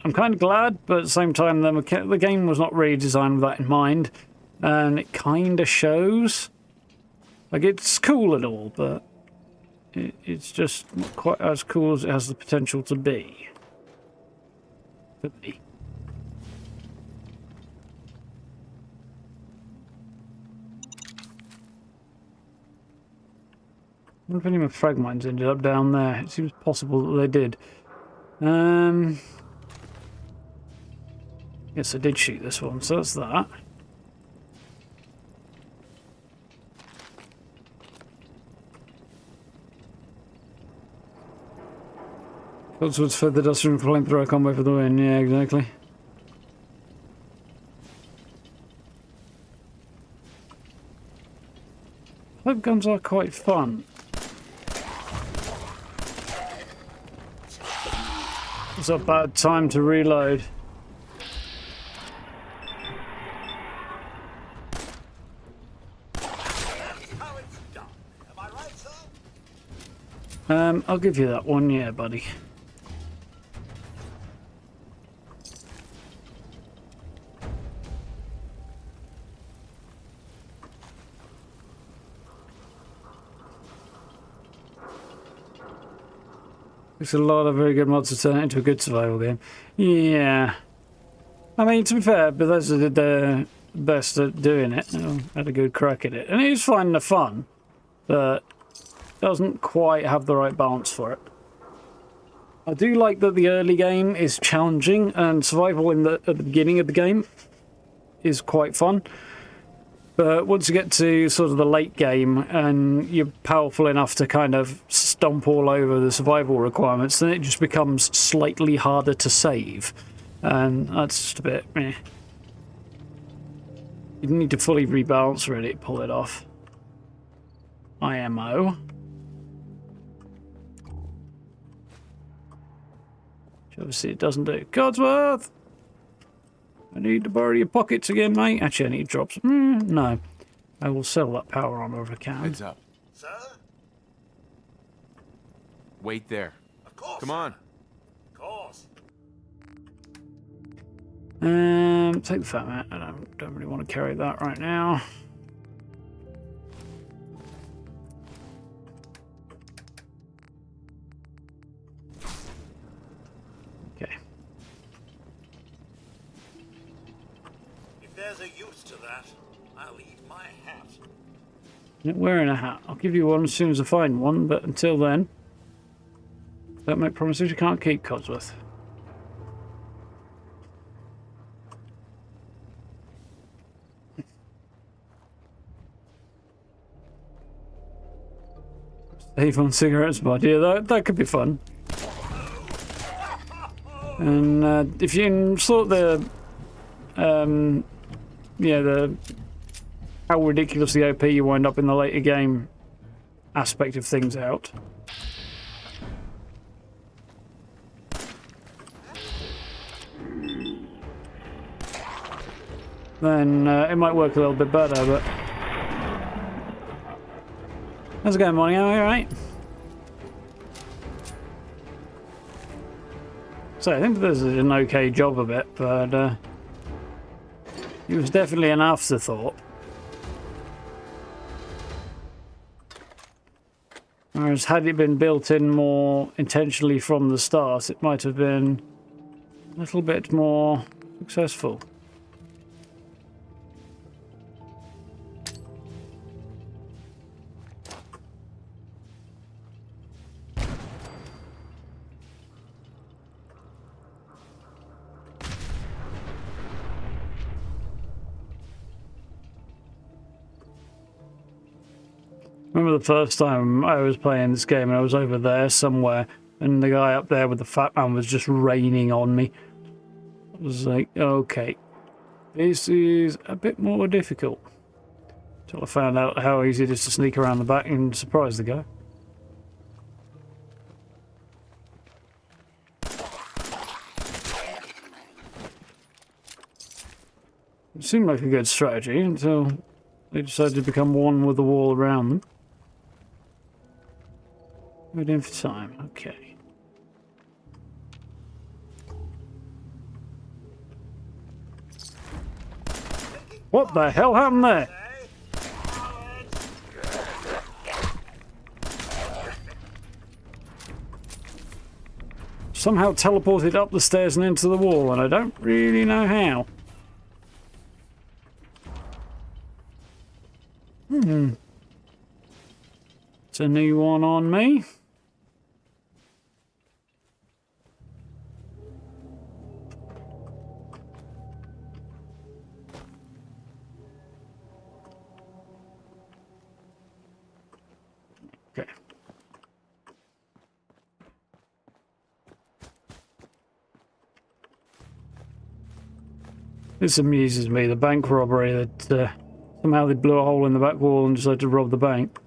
I'm kind of glad, but at the same time, the game was not really designed with that in mind, and it kind of shows. Like, it's cool and all, but it's just not quite as cool as it has the potential to be. For me. I wonder if any of my frag mines ended up down there. It seems possible that they did. Yes, I did shoot this one, so that's that. Codsworth's fed the dust from flamethrower combo for the win. Yeah, exactly. Pipe guns are quite fun. It's a bad time to reload. I'll give you that one, yeah, buddy. There's a lot of very good mods to turn it into a good survival game. Yeah. I mean, to be fair, Bethesda did their best at doing it. Had a good crack at it. And it is finding the fun, but doesn't quite have the right balance for it. I do like that the early game is challenging, and survival at the beginning of the game is quite fun. But once you get to sort of the late game and you're powerful enough to kind of stomp all over the survival requirements, then it just becomes slightly harder to save. And that's just a bit meh. You need to fully rebalance really to pull it off. IMO. Which obviously it doesn't do. Codsworth! I need to borrow your pockets again, mate. Actually, I need drops. No. I will sell that power armor if I can. Heads up. Sir? Wait there. Of course. Come on. Of course. Take the fat mat. I don't really want to carry that right now. Okay. If there's a use to that, I'll eat my hat. Not wearing a hat. I'll give you one as soon as I find one, but until then, don't make promises you can't keep, Codsworth. Save on cigarettes, bud. Yeah, that could be fun. And if you can sort the, the how ridiculously OP you wind up in the later game aspect of things out. Then it might work a little bit better, but... How's it going, Monty? Are you alright? So I think this is an okay job of it, but it was definitely an afterthought. Whereas had it been built in more intentionally from the start, it might have been a little bit more successful. Remember the first time I was playing this game and I was over there somewhere and the guy up there with the fat man was just raining on me. I was like, okay, this is a bit more difficult. Until I found out how easy it is to sneak around the back and surprise the guy. It seemed like a good strategy until they decided to become one with the wall around them. Waiting for time, okay. What the hell happened there? Somehow teleported up the stairs and into the wall, and I don't really know how. It's a new one on me. Okay. This amuses me, the bank robbery that somehow they blew a hole in the back wall and decided to rob the bank.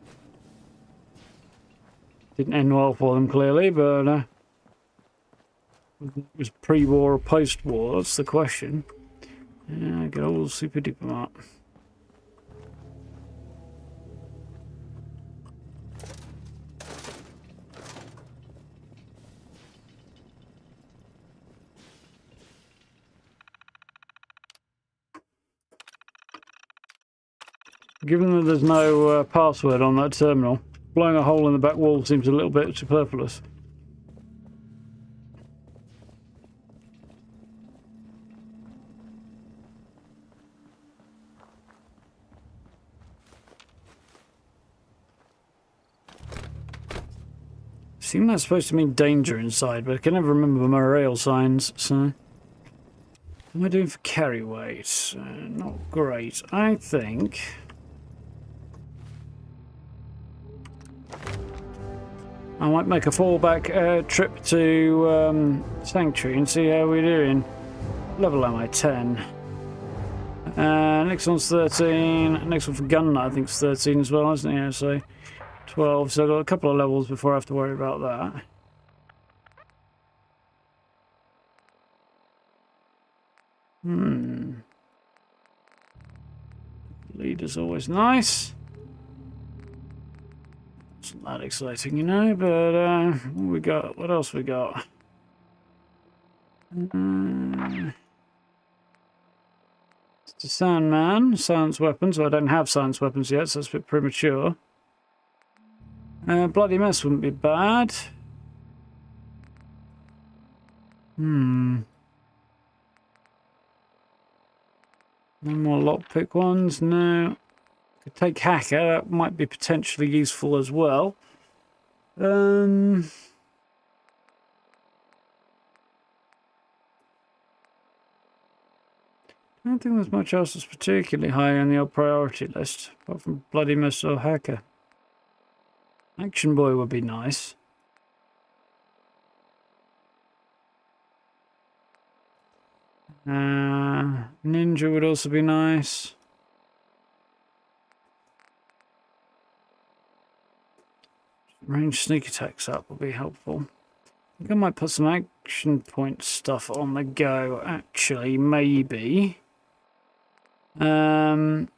Didn't end well for them, clearly, but it was pre-war or post-war, that's the question. Yeah, good old super duper mart. Given that there's no password on that terminal, blowing a hole in the back wall seems a little bit superfluous. Seems that's supposed to mean danger inside, but I can never remember my rail signs, so... What am I doing for carry weight? Not great. I think... I might make a fallback trip to Sanctuary and see how we're doing. Level am I? 10. Next one's 13. Next one for gun nut I think is 13 as well, isn't it? Yeah, so 12. So I've got a couple of levels before I have to worry about that. Leader's always nice. It's not that exciting, you know, but what we got? What else we got? It's a Sandman, science weapons. Well, I don't have science weapons yet, so it's a bit premature. Bloody mess wouldn't be bad. No more lockpick ones, no. Could take hacker, that might be potentially useful as well. I don't think there's much else that's particularly high on the old priority list, apart from bloody mess or hacker. Action boy would be nice. Ninja would also be nice. Range sneak attacks up will be helpful. I think I might put some action point stuff on the go, actually, maybe. Weapon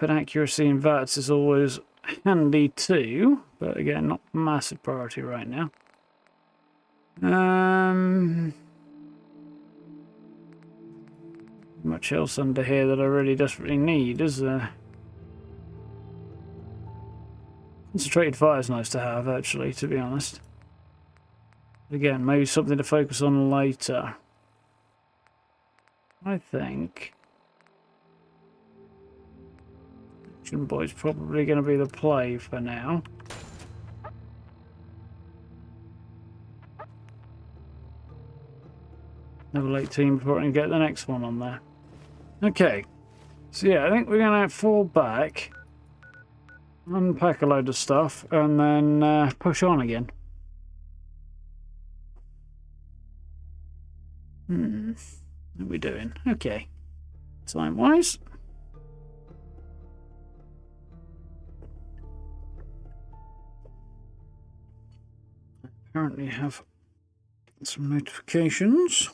accuracy in VATS is always handy too, but again, not massive priority right now. Much else under here that I really desperately need, is there? Concentrated fire is nice to have, actually, to be honest. Again, maybe something to focus on later. I think Action Boy's probably going to be the play for now. Level 18 before I can get the next one on there. Okay, so yeah, I think we're going to fall back, unpack a load of stuff, and then push on again. What are we doing? Okay, time-wise. Apparently have some notifications.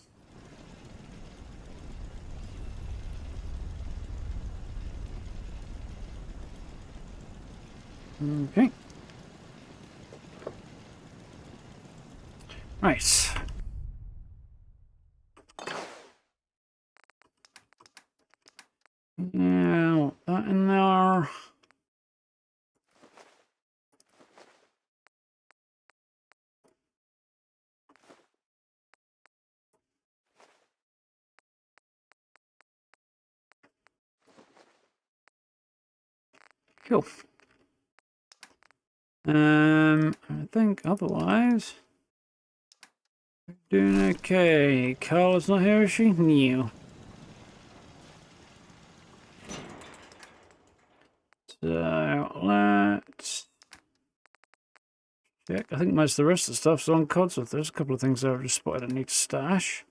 Okay. Right. Now that in there. Cool. I think otherwise doing okay. Carla's not here, is she? No. So let's check. I think most of the rest of the stuff's on Codsworth. There's a couple of things there I've just spotted I need to stash.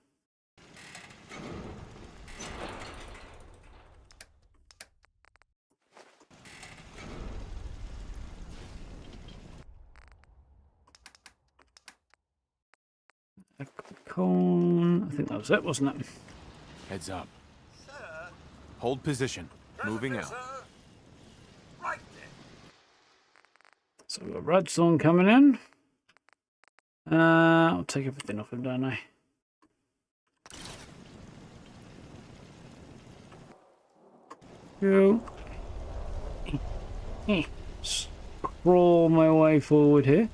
I think that was it, wasn't it? Heads up. Hold position. Moving out. Right then. So we've got Redstone coming in. I'll take everything off him, don't I? Go. Scroll my way forward here.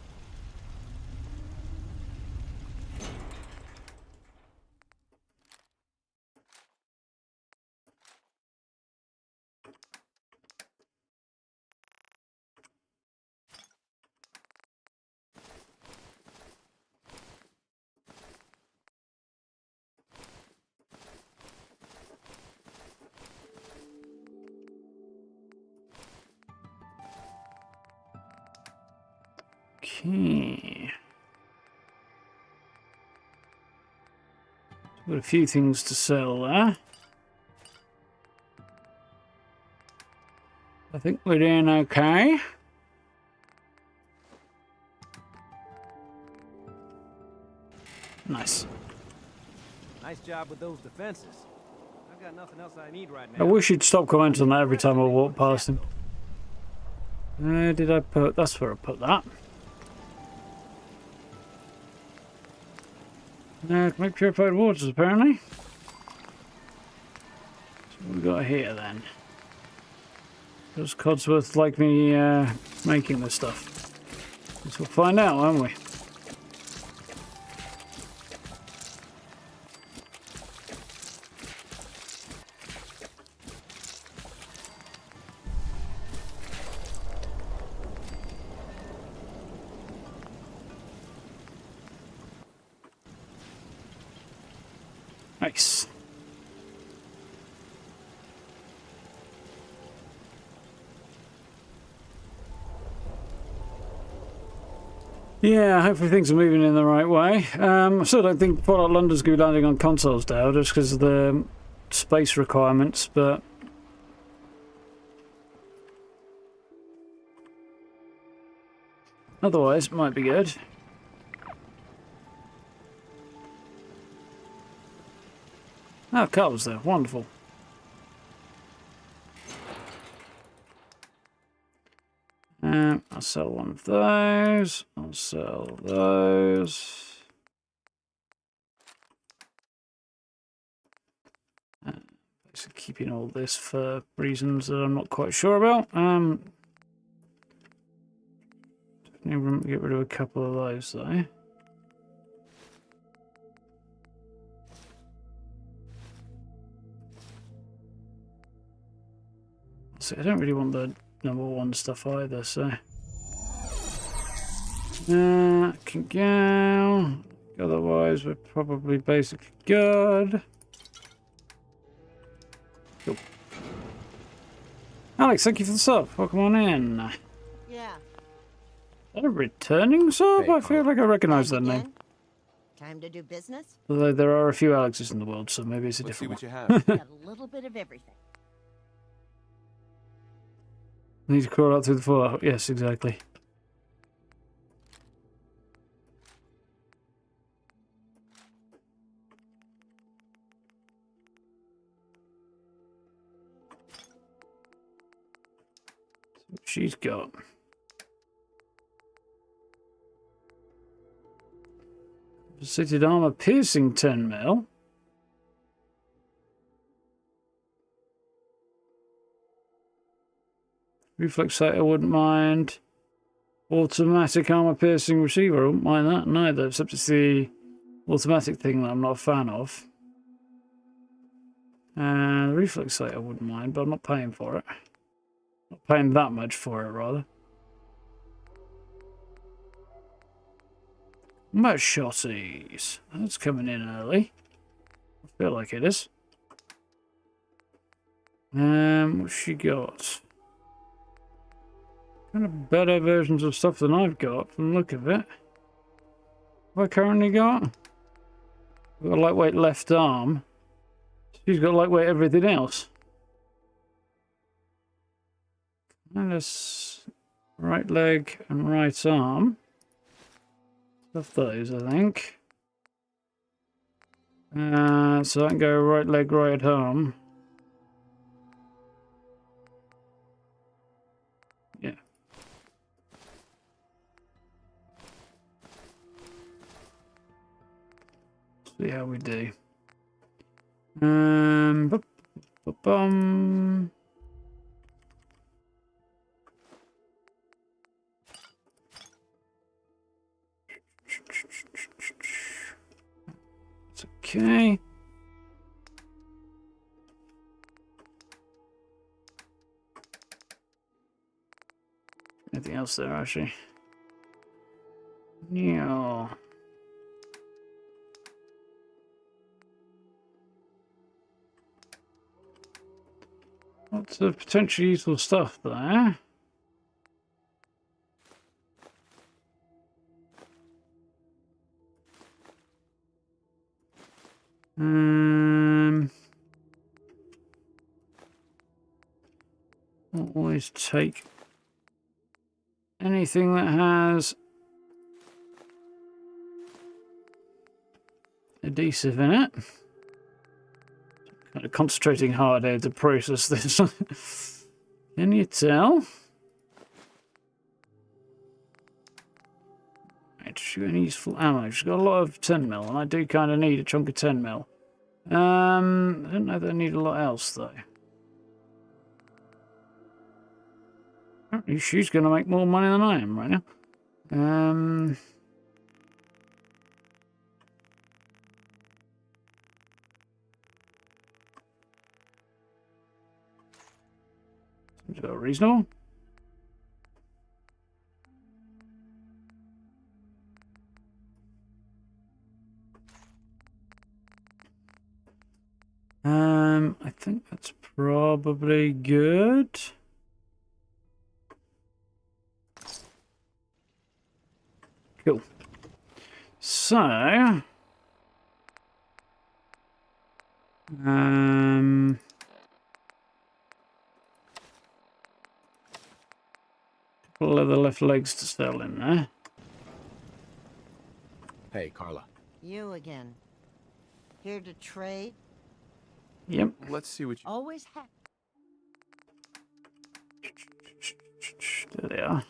Okay. Got a few things to sell there. I think we're doing okay. Nice. Nice job with those defenses. I I've got nothing else I need right I now. wish he'd stop commenting on that every time I walk past him. Where did I put... That's where I put that. Make purified waters, apparently. So what we got here, then? Does Codsworth like me making this stuff? Guess we'll find out, won't we? Nice. Yeah, hopefully things are moving in the right way. I still don't think Fallout London's going to be landing on consoles now, just because of the space requirements, but... Otherwise, it might be good. Oh, car was there. Wonderful. I'll sell one of those. I'll sell those. Basically keeping all this for reasons that I'm not quite sure about. Definitely get rid of a couple of those though. So I don't really want the #1 stuff either, so can go. Otherwise, we're probably basically good. Cool. Alex, thank you for the sub. Welcome on in. Yeah. A returning sub? Hey, I feel like I recognise that name. Again? Time to do business? Although there are a few Alexes in the world, so maybe it's a Let's see different what one. you have. Got a little bit of everything. Need to crawl out through the fallout. Yes, exactly. So what she's got. Precision armor piercing 10 mil. Reflex sight, I wouldn't mind. Automatic armor piercing receiver, I wouldn't mind that neither, except it's the automatic thing that I'm not a fan of. And reflex sight, I wouldn't mind, but I'm not paying for it. Not paying that much for it, rather. Much shotties. That's coming in early. I feel like it is. What's she got? Kind of better versions of stuff than I've got from the look of it. What have I currently got? I've got a lightweight left arm. She's got lightweight everything else. And this right leg and right arm. Of those, I think. So I can go right leg, right arm. Yeah. See how we do. Bum. It's okay. Anything else there, actually? Yeah. Lots of potentially useful stuff there. I'll always take anything that has adhesive in it. kind of concentrating hard here to process this. Can you tell? Right, she's got any useful ammo. She's got a lot of 10mm, and I do kind of need a chunk of 10mm. I don't know that I need a lot else, though. Apparently she's going to make more money than I am right now. Seems about reasonable. I think that's probably good. Cool. So, couple of the left legs to sell in there. Hey, Carla. You again. Here to trade? Yep. Let's see what you... Always happy. There they are.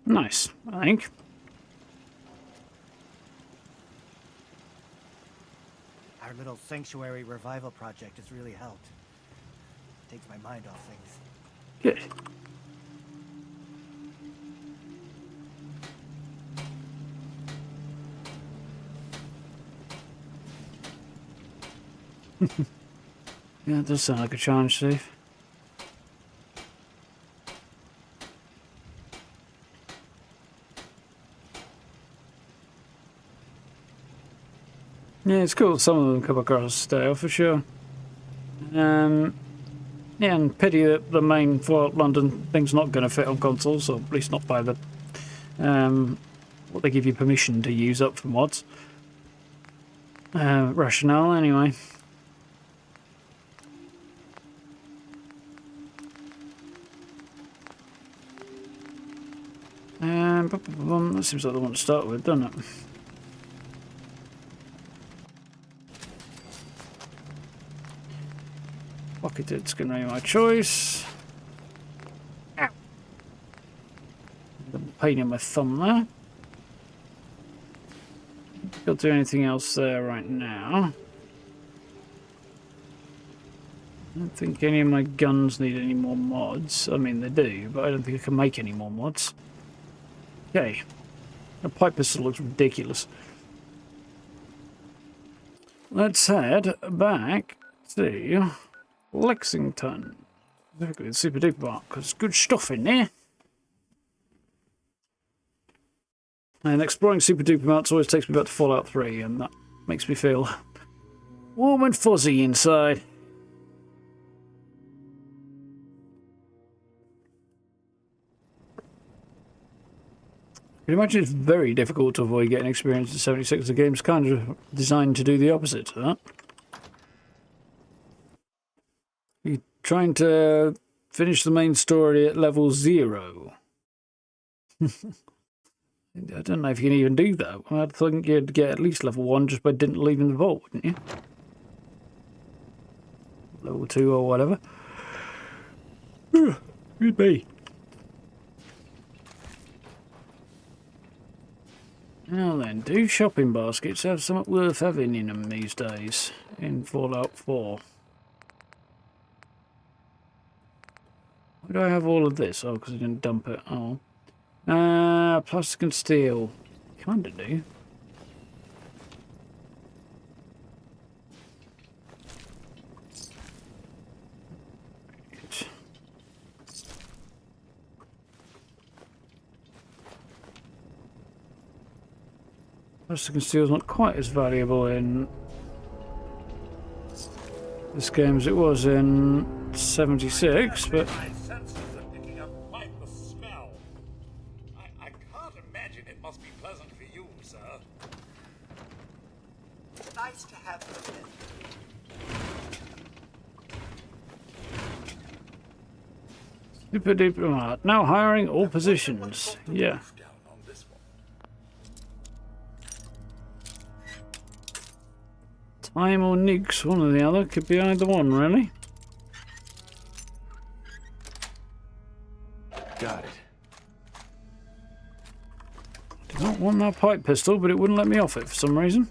Nice, I think. Our little sanctuary revival project has really helped. Takes my mind off things. Good. Yeah, it does sound like a challenge, Steve. Yeah, it's cool. Some of them come across stale for sure. Yeah, and pity that the main Fallout London thing's not going to fit on consoles, or at least not by the what they give you permission to use up for mods. Rationale, anyway. That seems like the one to start with, doesn't it? Pocketed's going to be my choice. Ow. The pain in my thumb there. Can't do anything else there right now. I don't think any of my guns need any more mods. I mean, they do, but I don't think I can make any more mods. Okay. The pipe pistol looks ridiculous. Let's head back to Lexington. Specifically the Super Duper Mart, because there's good stuff in there. And exploring Super Duper Marts always takes me back to Fallout 3, and that makes me feel warm and fuzzy inside. I can imagine it's very difficult to avoid getting experience in 76. The game's kind of designed to do the opposite to that. You're trying to finish the main story at level 0. I don't know if you can even do that. I think you'd get at least level 1 just by didn't leaving the vault, wouldn't you? Level 2 or whatever. Could be. Now then, do shopping baskets have something worth having in them these days in Fallout 4? Why do I have all of this? Oh, because I didn't dump it. Oh. Plastic and steel. Kinda do. Plastic and steel is not quite as valuable in this game as it was in 76, but My senses are picking up quite the smell. I can't imagine it must be pleasant for you, sir. Nice to have you again. Super Duper Mart. Now hiring all positions. Yeah. Down on Time or nukes, one or the other. Could be either one, really. Got it. Did not want that pipe pistol, but it wouldn't let me off it for some reason.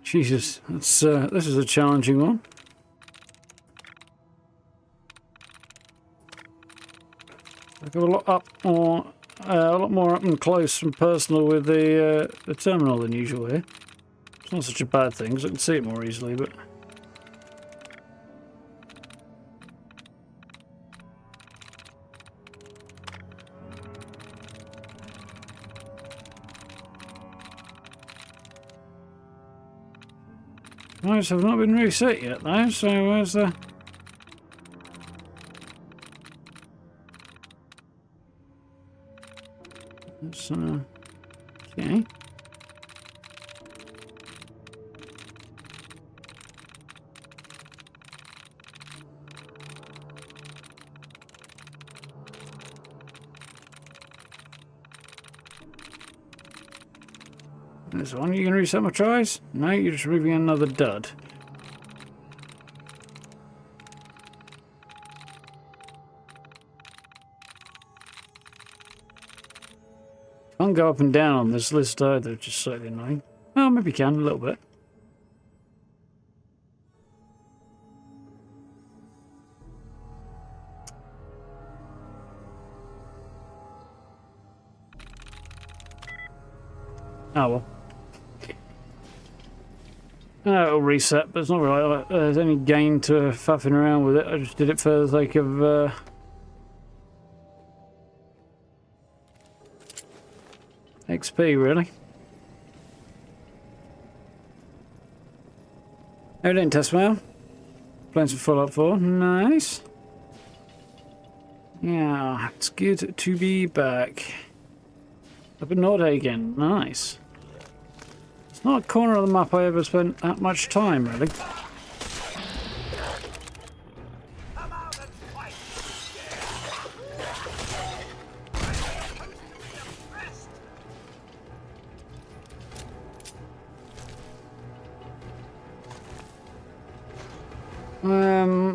Jesus, that's this is a challenging one. I got a lot up more, a lot more up and close and personal with the terminal than usual here. It's not such a bad thing because I can see it more easily, but. Nice, have not been reset yet though, so where's the... That's, okay. This one, you gonna reset my tries? No, you're just removing another dud. Can't go up and down on this list either, which is slightly annoying. Oh, maybe you can, a little bit. Oh well. It'll reset, but it's not really like there's any gain to faffing around with it. I just did it for the sake of XP, really. Evident test mail. Playing some Fallout 4. Nice. Yeah, it's good to be back. Up in Nordhagen. Nice. It's not a corner of the map I ever spent that much time, really.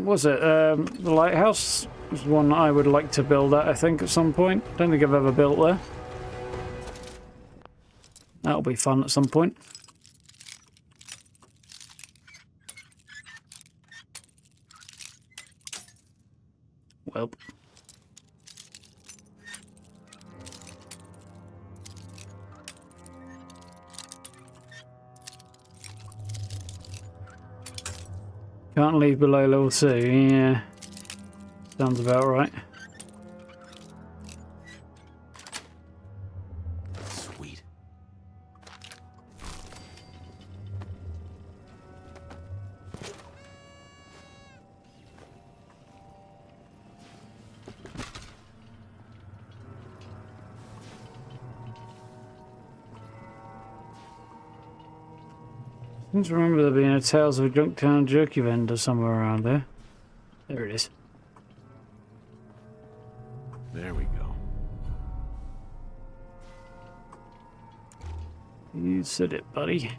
Was it? The lighthouse was one I would like to build at, I think, at some point. Don't think I've ever built there. That'll be fun at some point. Well. Can't leave below level 2, yeah. Sounds about right. Sweet. I seem to remember there being a Tales of a Junktown jerky vendor somewhere around there. There it is. There we go. You said it, buddy.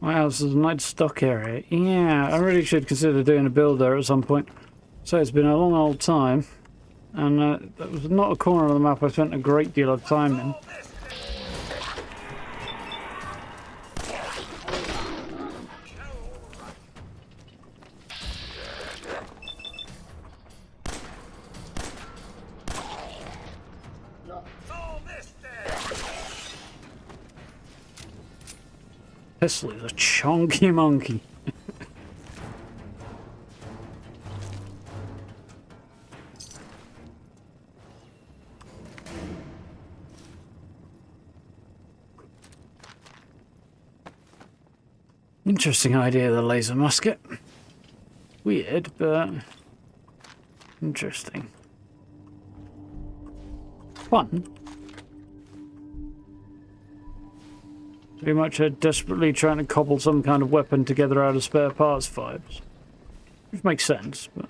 Wow, this is a nice stock area. Yeah, I really should consider doing a build there at some point. So it's been a long old time, and that was not a corner of the map I spent a great deal of time in. pistol is a chonky monkey. Interesting idea, the laser musket. Weird, but interesting. Fun. Pretty much desperately trying to cobble some kind of weapon together out of spare parts vibes. Which makes sense, but...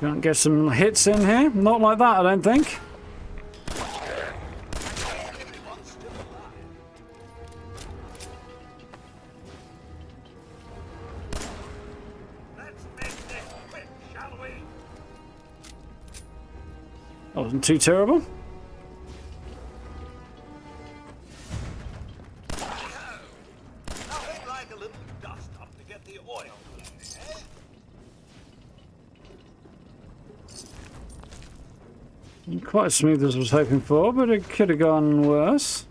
Can't get some hits in here? Not like that, I don't think. That wasn't too terrible. Nothing like a little dust up to get the oil flowing, eh? Quite as smooth as I was hoping for, but it could have gone worse.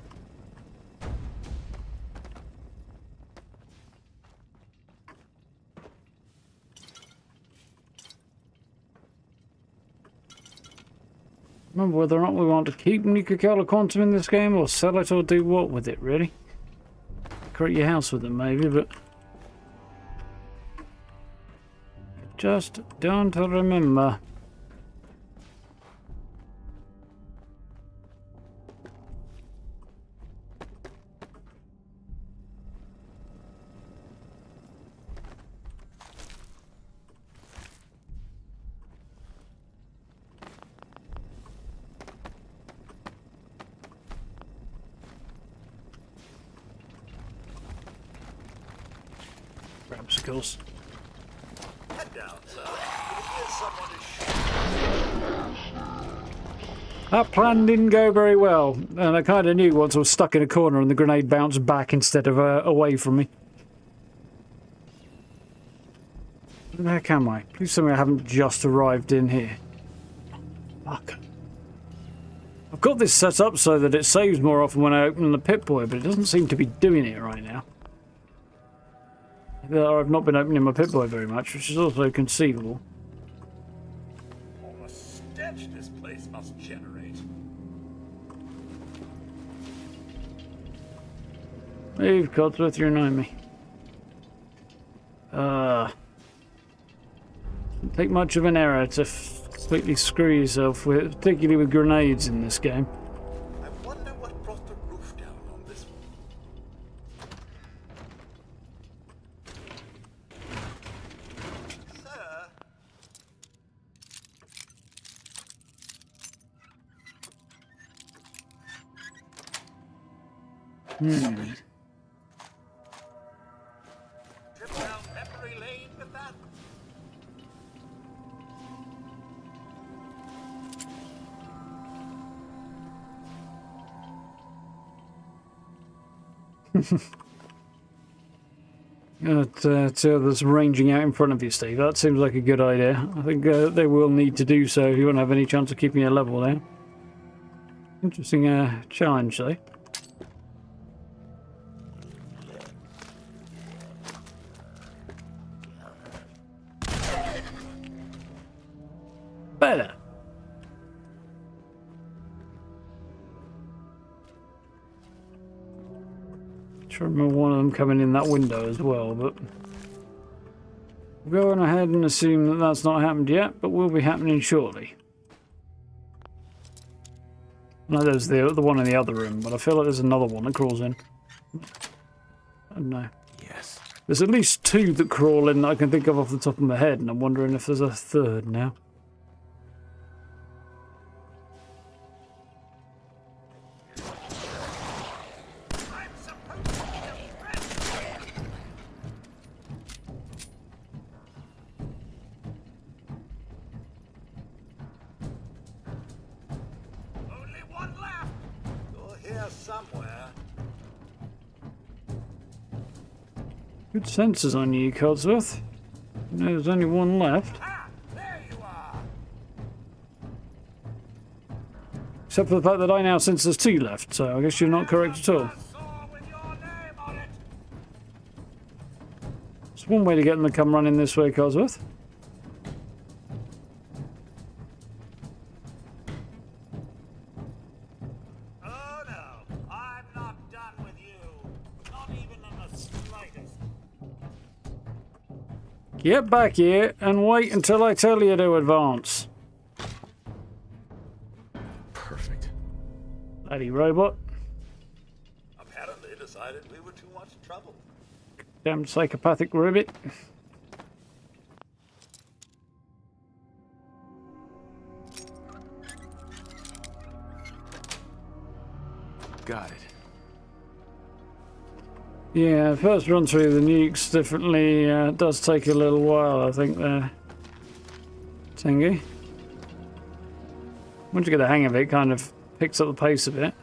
Remember whether or not we want to keep nuclear quantum in this game, or sell it, or do what with it, really? Create your house with it, maybe, but... just don't remember. Grapsicles. Head down, sir. Here's someone to That plan didn't go very well, and I kind of knew once I was stuck in a corner and the grenade bounced back instead of away from me. Where the heck am I? Please tell me I haven't just arrived in here. Fuck. I've got this set up so that it saves more often when I open the Pip-Boy, but it doesn't seem to be doing it right now. I've not been opening my Pip-Boy very much, which is also conceivable. all the stench this place must generate. Move, Codsworth, you're annoying me. Doesn't take much of an error to completely screw yourself, with, particularly with grenades in this game. I wonder what brought the roof down on this one. Sir? Trip down memory lane with that? So there's ranging out in front of you, Steve. That seems like a good idea. I think they will need to do so if you want to have any chance of keeping your level there. Interesting challenge, though. Better. I remember one of them coming in that window as well, but we'll go on ahead and assume that that's not happened yet, but will be happening shortly. No, there's the one in the other room, but I feel like there's another one that crawls in. I don't know. Yes. There's at least two that crawl in that I can think of off the top of my head, and I'm wondering if there's a third now. Good sensors on you, Codsworth. There's only one left. Ah, there you are. Except for the fact that I now sense there's 2 left, so I guess you're not correct at all. With your name on it. There's one way to get them to come running this way, Codsworth. Oh no, I'm not done with you. Not even in the slightest. Get back here and wait until I tell you to advance. Perfect. Bloody robot. Apparently decided we were too much trouble. Damn psychopathic ribbit. Got it. Yeah, first run through the nukes definitely does take a little while, I think, there. Tingy. Once you get the hang of it, it kind of picks up the pace a bit.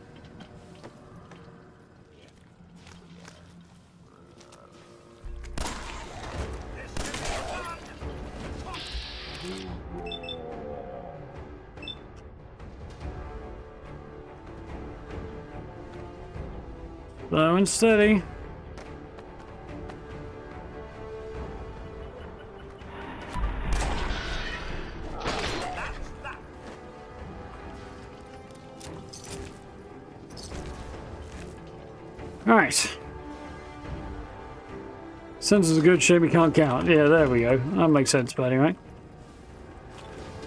Slow and steady. Right. Sensors are good shape, we can't count. Yeah, there we go. That makes sense, but anyway.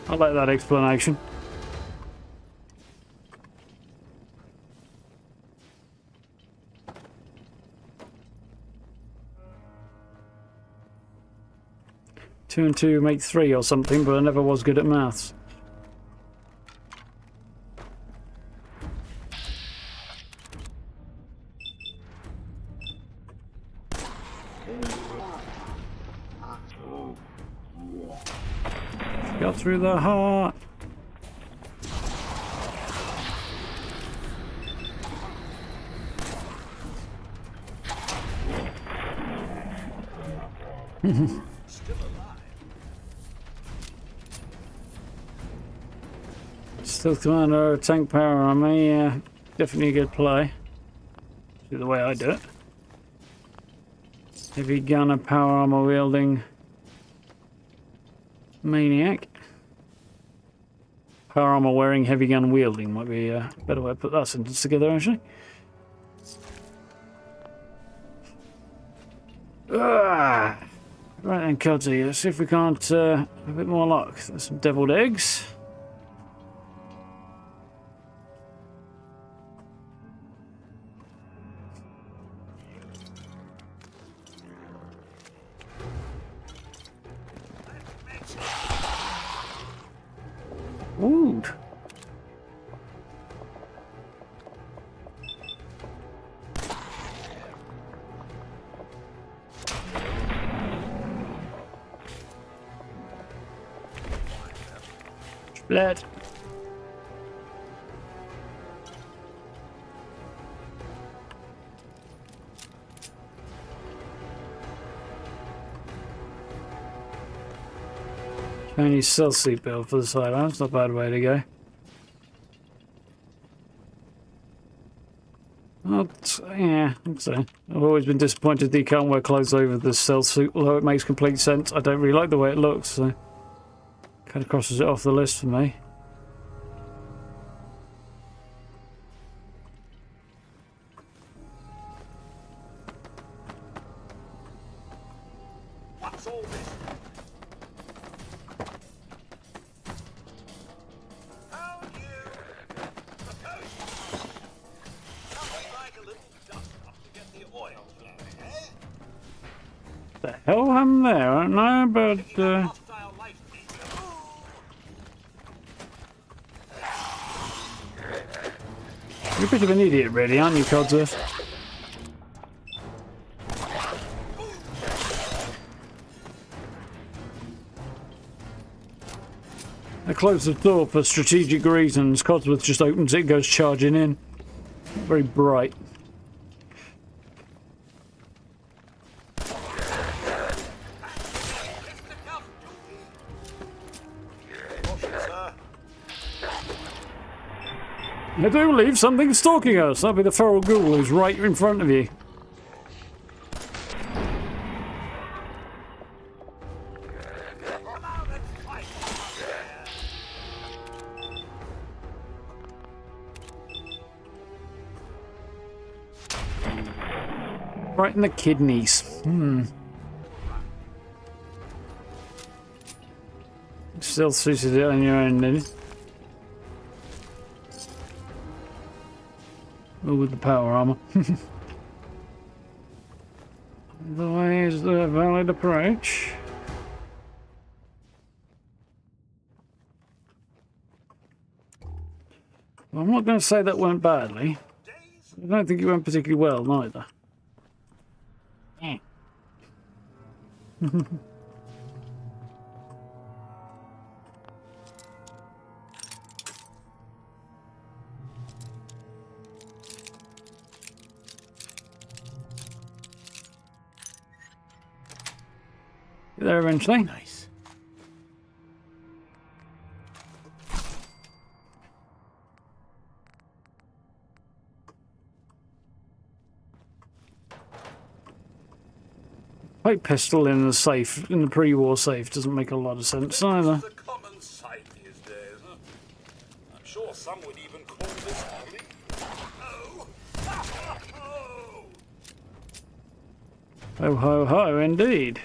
I like that explanation. Two and two make 3 or something, but I never was good at maths. Got through the heart. Stealth Commander, tank power on me, yeah, definitely a good play. See the way I do it. Heavy gunner, power armor wielding maniac. Power armor wearing, heavy gun wielding might be a better way to put that sentence together, actually. Right then, Codsy, let's see if we can't have a bit more luck. There's some deviled eggs. Ooh. Split. Chinese cell seat build for the sidelines, not a bad way to go. Yeah, I'd say. I've always been disappointed that you can't wear clothes over the cell suit, although it makes complete sense. I don't really like the way it looks, so kind of crosses it off the list for me. What's all this? How do you propose? Nothing like a little dust up to get the oil flowing, eh? The hell happened there? I don't know, but Hostile life you're a bit of an idiot, really, aren't you, Codsworth? I closed the door for strategic reasons. Codsworth just opens it, goes charging in. Very bright. I do believe something's stalking us. That'll be the feral ghoul who's right in front of you. Right in the kidneys. Still suited it on your own, did it? Oh, with the power armor. The way is the valid approach. Well, I'm not going to say that went badly. I don't think it went particularly well, neither. Get there eventually. Nice. Pipe pistol in the safe, in the pre-war safe, doesn't make a lot of sense either. It's a common sight these days, huh? I'm sure some would even call this ugly. Oh! Ho ho ho, indeed.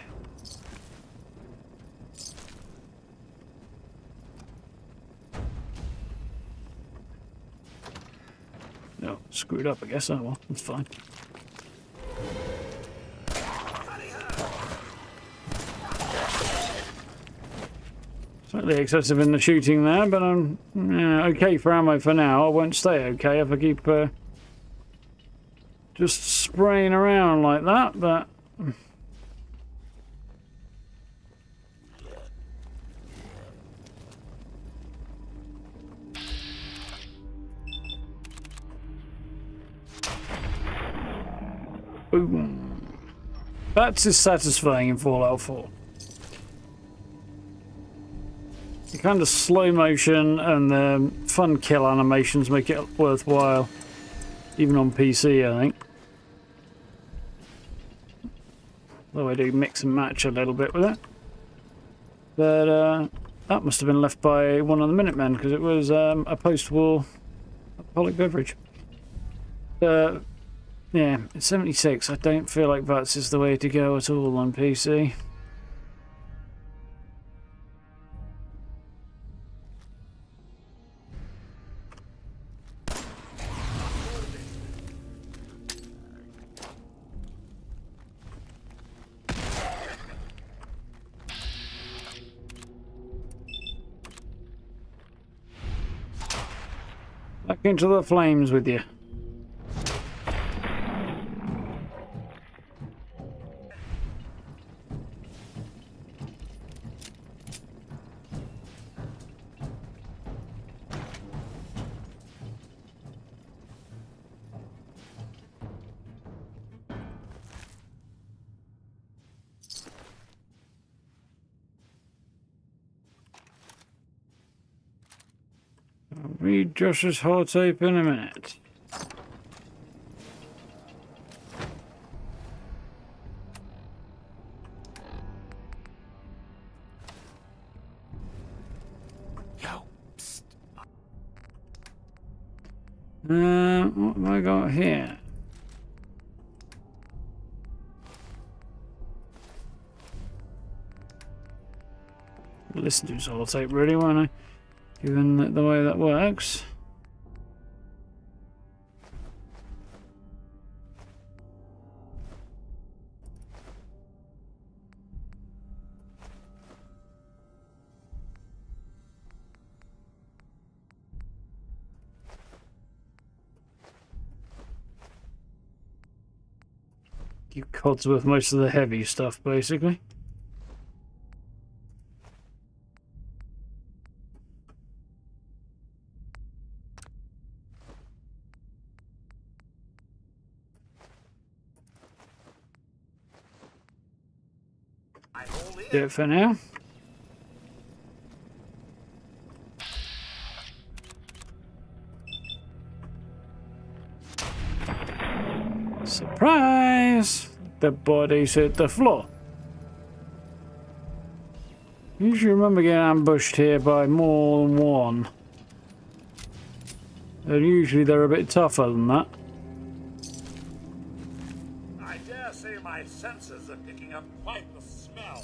No, screwed up, I guess. Oh well, that's fine. Slightly excessive in the shooting there, but I'm okay for ammo for now. I won't stay okay if I keep just spraying around like that, but... Boom. That's as satisfying in Fallout 4. The kind of slow motion and the fun kill animations make it worthwhile, even on PC, I think. Though I do mix and match a little bit with it. But that must have been left by one of the Minutemen, because it was a post-war alcoholic beverage. Yeah, it's 76. I don't feel like VATS is the way to go at all on PC. Back into the flames with you. Read Josh's holotape in a minute. Yo, psst. What have I got here? Listen to his holotape really, won't I? Given the way that works. You cods with most of the heavy stuff, basically. Do it for now. Surprise! The bodies hit the floor. Usually remember getting ambushed here by more than one. And usually they're a bit tougher than that. I dare say my senses are picking up quite the smell.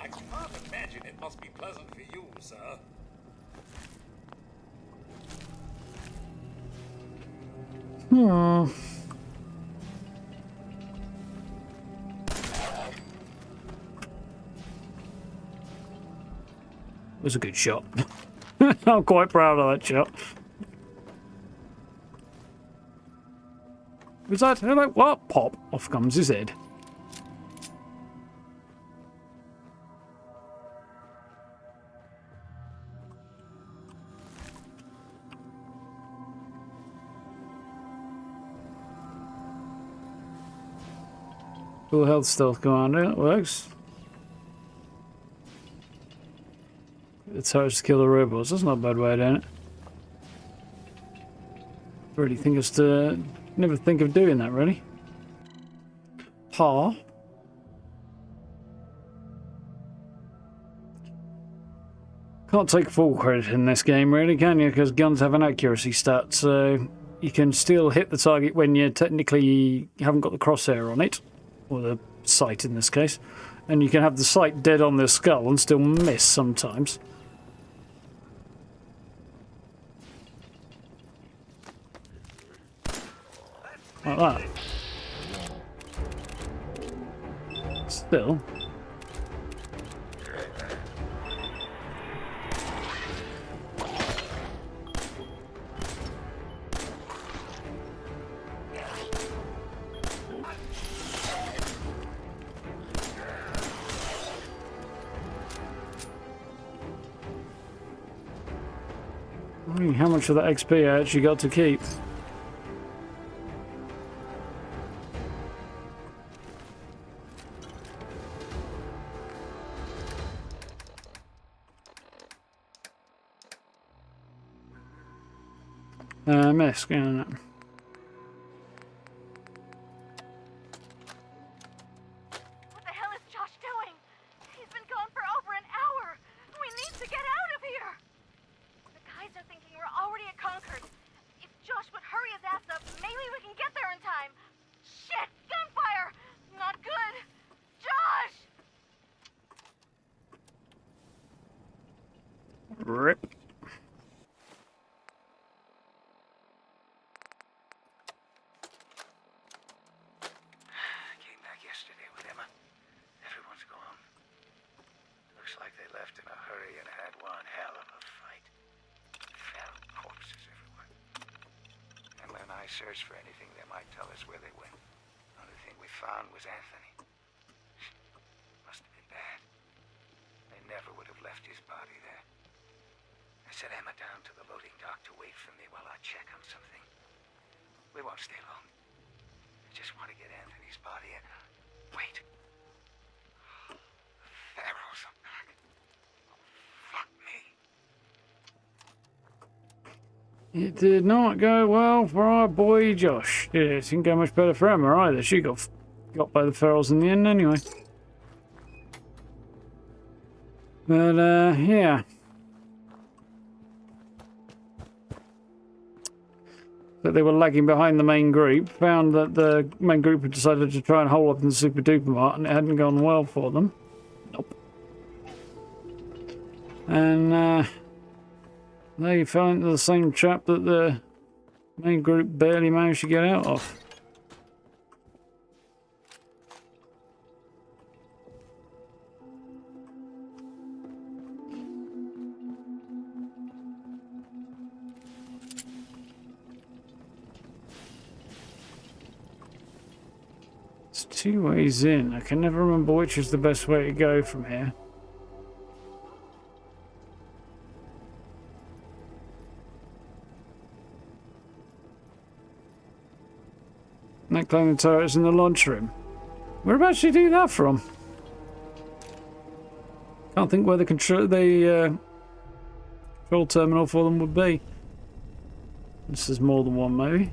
I can't imagine it must be pleasant for you, sir. It was a good shot. I'm quite proud of that shot. Was that? Like, what? Pop. Off comes his head. Full health stealth commander. That works. It's hard to kill the robots. That's not a bad way of doing it. Really think us to never think of doing that, really. Ha. Can't take full credit in this game, really, can you? Because guns have an accuracy stat, so you can still hit the target when you technically haven't got the crosshair on it, or the sight in this case, and you can have the sight dead on the skull and still miss sometimes. Like that. Still. How much of that XP I actually got to keep? Miss, yeah. What the hell is Josh doing? He's been gone for over an hour. We need to get out of here. The guys are thinking we're already at Concord. If Josh would hurry his ass up, maybe we can get there in time. Shit! Gunfire! Not good! Josh! Rip. Search for anything that might tell us where they went. The only thing we found was Anthony. Must have been bad. They never would have left his body there. I set Emma down to the loading dock to wait for me while I check on something. We won't stay long. I just want to get Anthony's body and... Wait. The Pharaohs are back. Oh, fuck me. It did not go well for our boy Josh. It didn't go much better for Emma either. She got by the ferals in the end anyway. But yeah. But they were lagging behind the main group. Found that the main group had decided to try and hole up in the Super Duper Mart, and it hadn't gone well for them. Nope. And they fell into the same trap that the main group barely managed to get out of. It's 2 ways in. I can never remember which is the best way to go from here. That climbing turret's in the launch room. Whereabouts did you do that from? Can't think where the control terminal for them would be. This is more than one, maybe.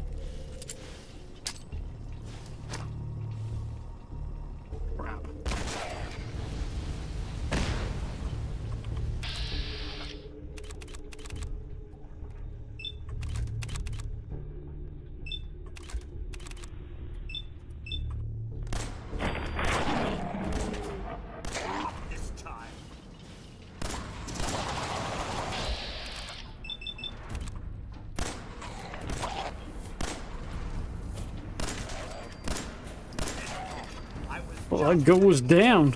Well, that goes down.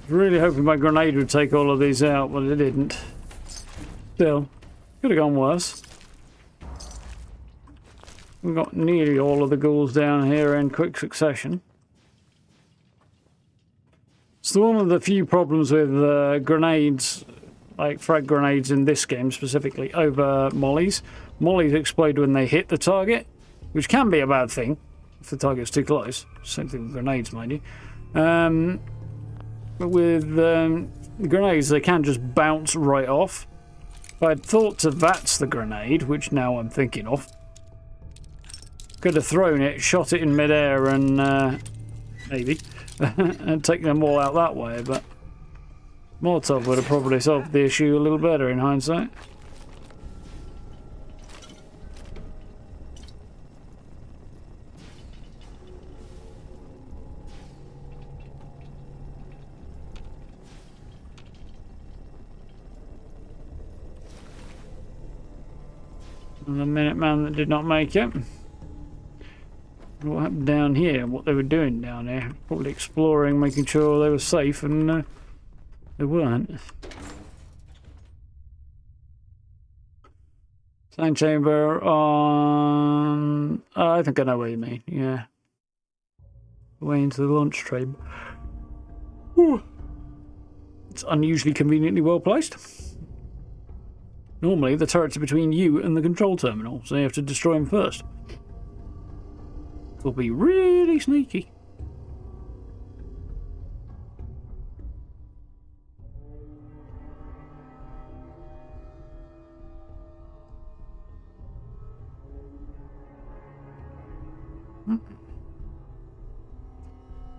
Really hoping my grenade would take all of these out, but it didn't. Still, could have gone worse. We've got nearly all of the ghouls down here in quick succession. So one of the few problems with grenades, like frag grenades in this game specifically, over mollies. Mollies explode when they hit the target, which can be a bad thing if the target's too close. Same thing with grenades, mind you. But with grenades, they can just bounce right off. If I'd thought to that's the grenade, which now I'm thinking of, could have thrown it, shot it in midair, and maybe and taken them all out that way. But Molotov would have probably solved the issue a little better in hindsight. And the Minuteman that did not make it. What happened down here? What they were doing down there? Probably exploring, making sure they were safe, and they weren't. Sound chamber on... Oh, I think I know what you mean, yeah. Way into the launch chamber. Whew. It's unusually conveniently well placed. Normally, the turrets are between you and the control terminal, so you have to destroy them first. Will be really sneaky.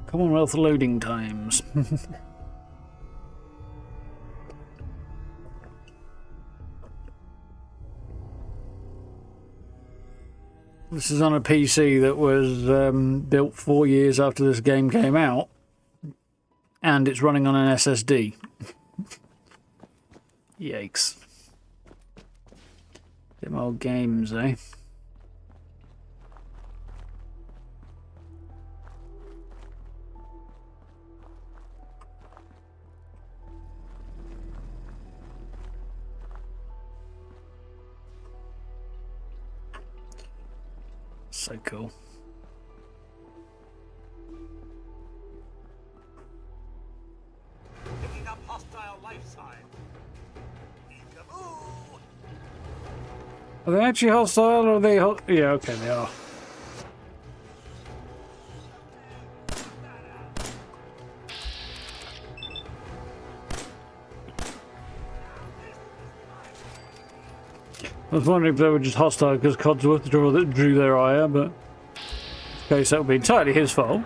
Commonwealth loading times. This is on a PC that was built 4 years after this game came out, and it's running on an SSD. Yikes. Them old games, eh? So cool. Picking up hostile life sign. Are they actually hostile, or are they yeah, okay, they are. I was wondering if they were just hostile because Codsworth drew their ire, but in this case that would be entirely his fault.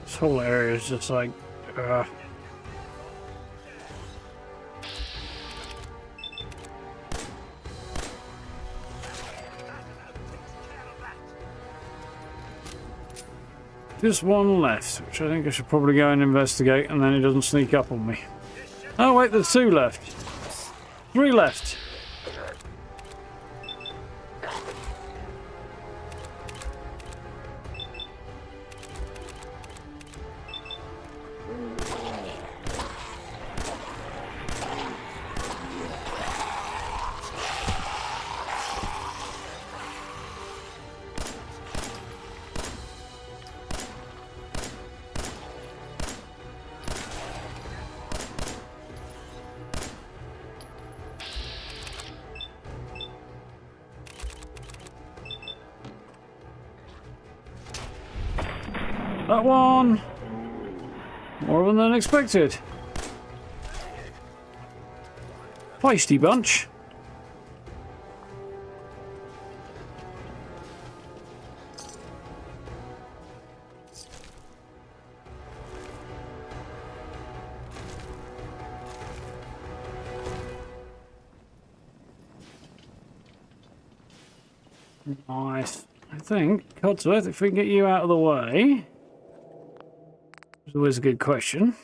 This whole area is just like, just one left, which I think I should probably go and investigate, and then it doesn't sneak up on me. Oh wait, there's 2 left. 3 left. That one! More of them than expected. Feisty bunch. Nice. I think, Codsworth, if we can get you out of the way... It's always a good question.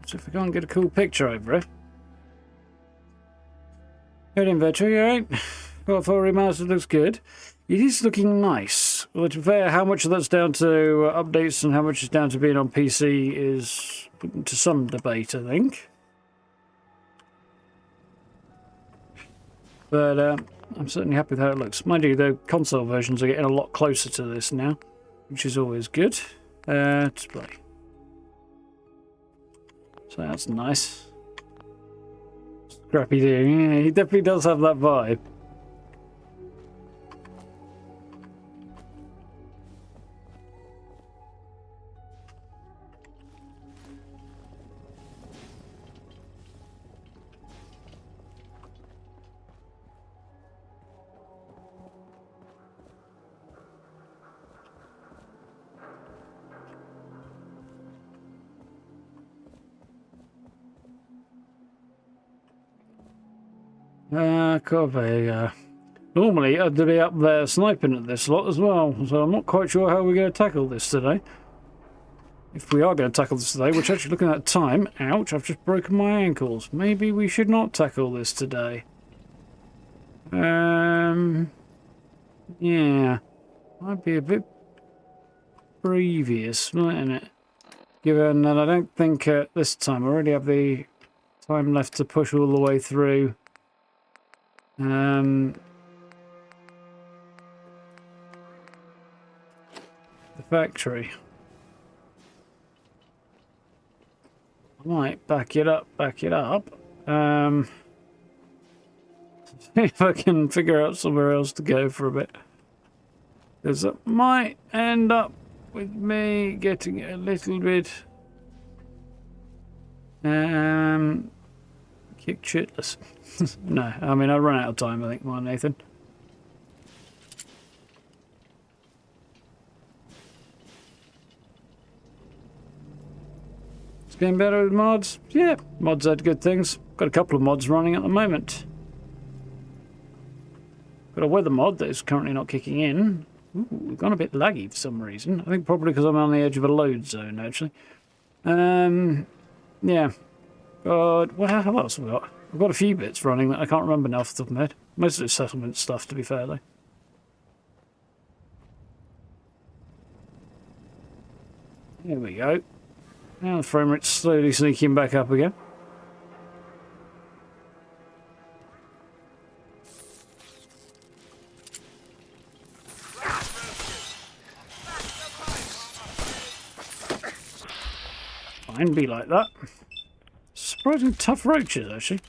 So if we can't get a cool picture over it. Good inventory, you alright? Well, for remastered looks good. It is looking nice. Well, to be fair, how much of that's down to updates and how much is down to being on PC is to some debate, I think. But I'm certainly happy with how it looks. Mind you, the console versions are getting a lot closer to this now, which is always good. Display. So that's nice. Scrappy dude. Yeah, he definitely does have that vibe. Cool, there you go. Normally, I'd be up there sniping at this lot as well, so I'm not quite sure how we're going to tackle this today. If we are going to tackle this today, which actually looking at time, ouch, I've just broken my ankles. Maybe we should not tackle this today. Yeah, might be a bit previous, mightn't it? Given that I don't think this time I already have the time left to push all the way through. The factory. I might back it up. See if I can figure out somewhere else to go for a bit. Because it might end up with me getting a little bit kick shitless. No, I mean, I'll run out of time, I think, more Nathan. It's getting better with mods. Yeah, mods had good things. Got a couple of mods running at the moment. Got a weather mod that is currently not kicking in. Ooh, we've gone a bit laggy for some reason. I think probably because I'm on the edge of a load zone, actually. Yeah. What else have we got? I've got a few bits running that I can't remember now off the top of my head. Most of it's settlement stuff, to be fair, though. There we go. Now the frame rate's slowly sneaking back up again. Fine, be like that. Surprisingly tough roaches, actually.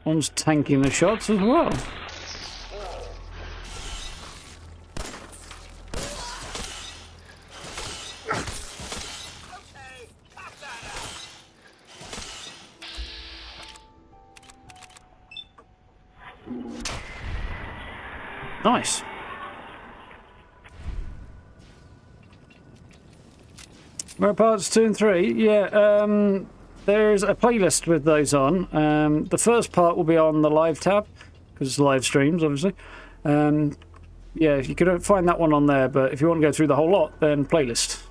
One's tanking the shots as well. Nice. Where parts 2 and 3? Yeah, there's a playlist with those on. The first part will be on the live tab, because it's live streams, obviously. Yeah, you could find that one on there, but if you want to go through the whole lot, then playlist.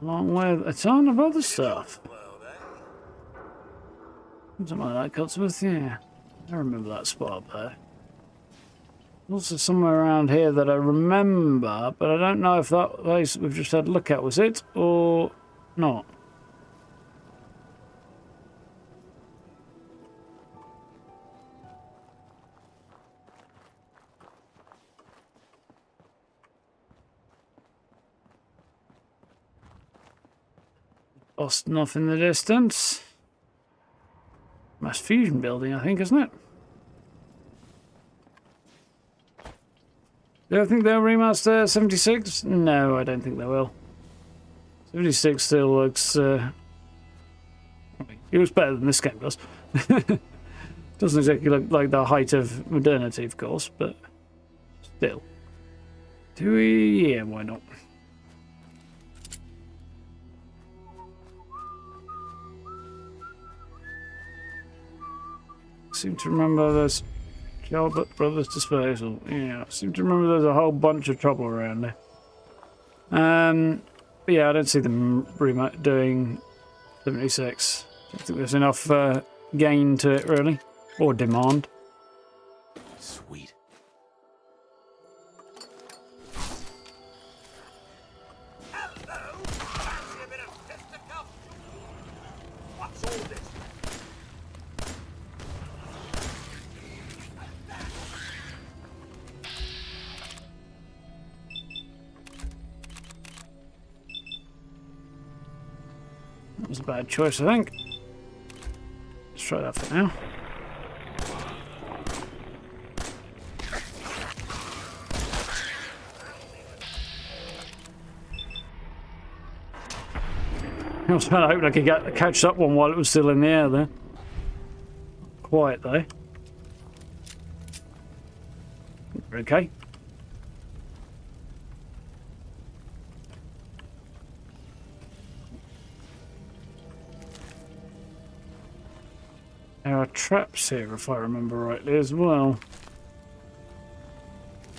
Along with a ton of other stuff. Something like that, Cotsworth, yeah. I remember that spot up there. Also somewhere around here that I remember, but I don't know if that place we've just had a look at was it or not. Boston off in the distance. Mass Fusion building, I think, isn't it? Do I think they'll remaster 76? No, I don't think they will. 76 still looks... it looks better than this game does. Doesn't exactly look like the height of modernity, of course, but still. Do we? Yeah, why not? I seem to remember there's Gilbert Brothers Disposal. Yeah, I seem to remember there's a whole bunch of trouble around there. But yeah, I don't see them doing 76. I don't think there's enough gain to it, really. Or demand. Sweet. Hello! Fancy a bit of fisticuff? What's all this? That was a bad choice, I think. Let's try that for now. I was trying to hope I could catch that one while it was still in the air there. Quiet though. Okay. There are traps here, if I remember rightly, as well.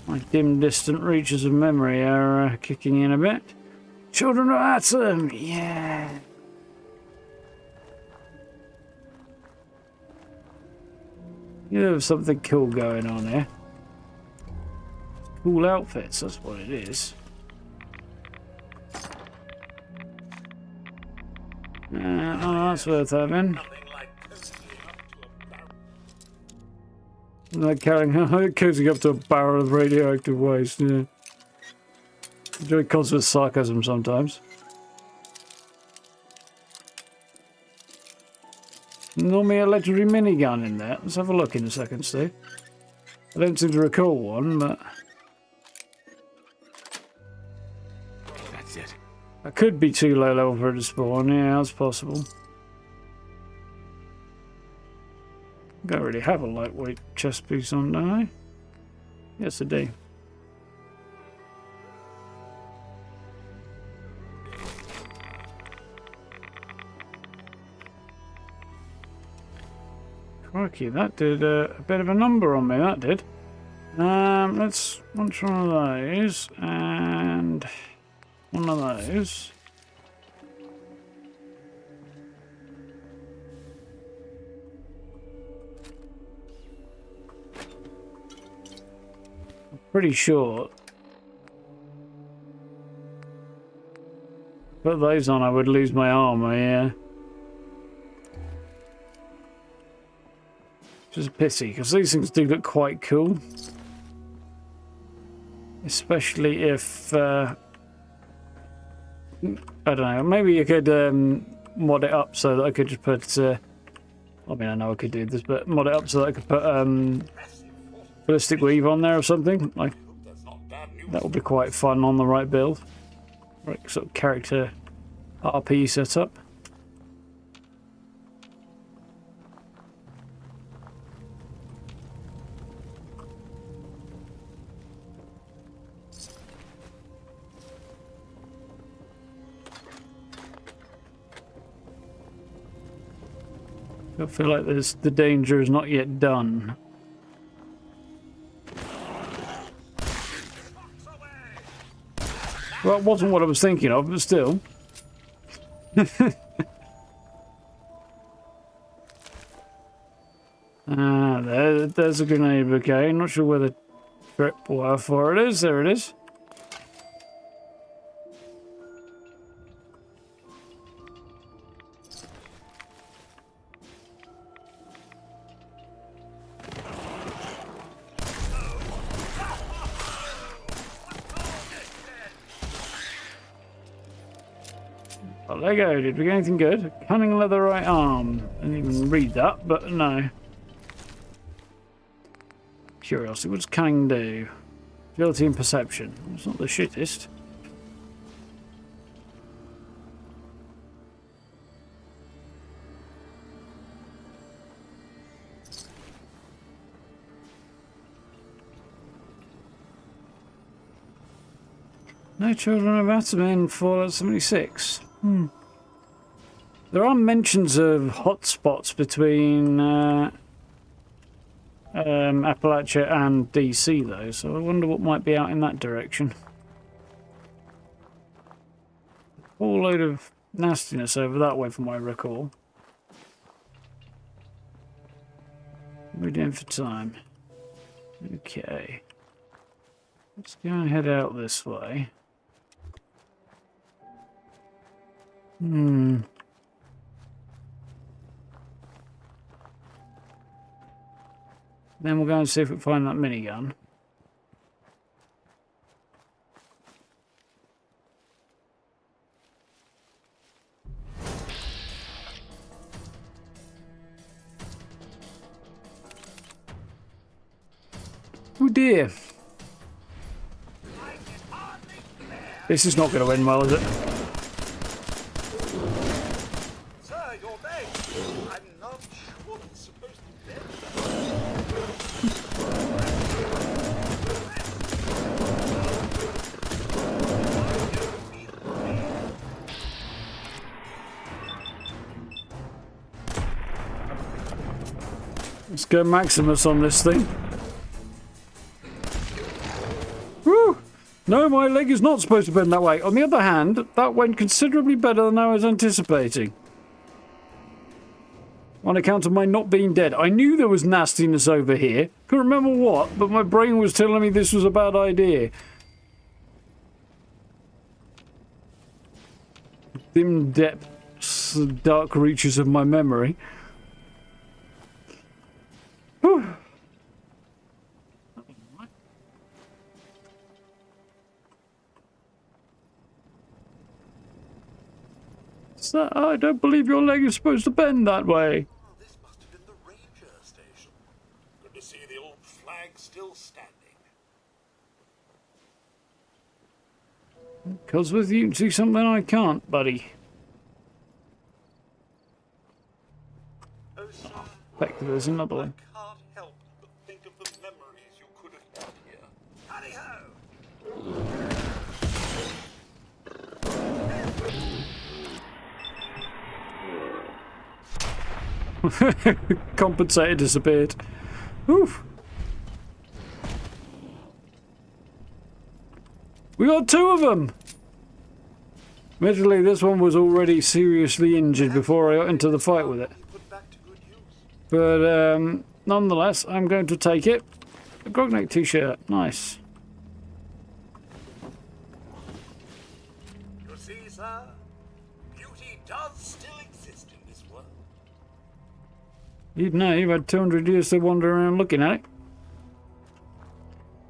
My dim, distant reaches of memory are kicking in a bit. Children of Atom! Yeah! Yeah, there's something cool going on here. Cool outfits, that's what it is. Oh, that's worth having. Like carrying cozy up to a barrel of radioactive waste, yeah. Enjoy cosmic sarcasm sometimes. Normally a legendary minigun in there. Let's have a look in a second, Steve. I don't seem to recall one, but... That's it. I could be too low level for it to spawn, yeah, that's possible. Don't really have a lightweight chest piece on, do I? Yes, I do. Crikey, that did a bit of a number on me, that did. Let's launch one of those, and one of those. Pretty sure. Put those on, I would lose my armor, yeah. Which is a pity, because these things do look quite cool. Especially if, I don't know, maybe you could mod it up so that I could just put, I mean, I know I could do this, but mod it up so that I could put ballistic weave on there or something. Like, that would be quite fun on the right build. Right sort of character RP setup. I feel like the danger is not yet done. Well, it wasn't what I was thinking of, but still. There's a grenade bouquet. Not sure where the trip wire for it is. There it is. Lego, did we get anything good? Cunning leather right arm. I didn't even read that, but no. Curiosity, what does cunning do? Agility and perception. It's not the shittest. No children of Atom in Fallout 76. There are mentions of hotspots between Appalachia and DC though, so I wonder what might be out in that direction. A whole load of nastiness over that way from what I recall. What are we doing for time? Okay. Let's go and head out this way. Then we'll go and see if we can find that minigun. Oh dear. This is not going to end well, is it? Sir, your leg. I'm not sure it's supposed to bend. Let's go Maximus on this thing. Woo! No, my leg is not supposed to bend that way. On the other hand, that went considerably better than I was anticipating. On account of my not being dead. I knew there was nastiness over here. Couldn't remember what, but my brain was telling me this was a bad idea. Dim depths, dark reaches of my memory. Whew. Sir, I don't believe your leg is supposed to bend that way. Oh, this must have been the ranger station. Good to see the old flag still standing. Because with you can see something I can't, buddy. Oh, sir, Bet there's another one. I can't help but think of the memories you could have had here. Howdy-ho! Compensator disappeared. Oof. We got two of them. Admittedly, this one was already seriously injured before I got into the fight with it. But nonetheless, I'm going to take it. A Grognak t-shirt, nice. You see, sir, beauty does still exist in this world. You'd know, you've had 200 years to wander around looking at it.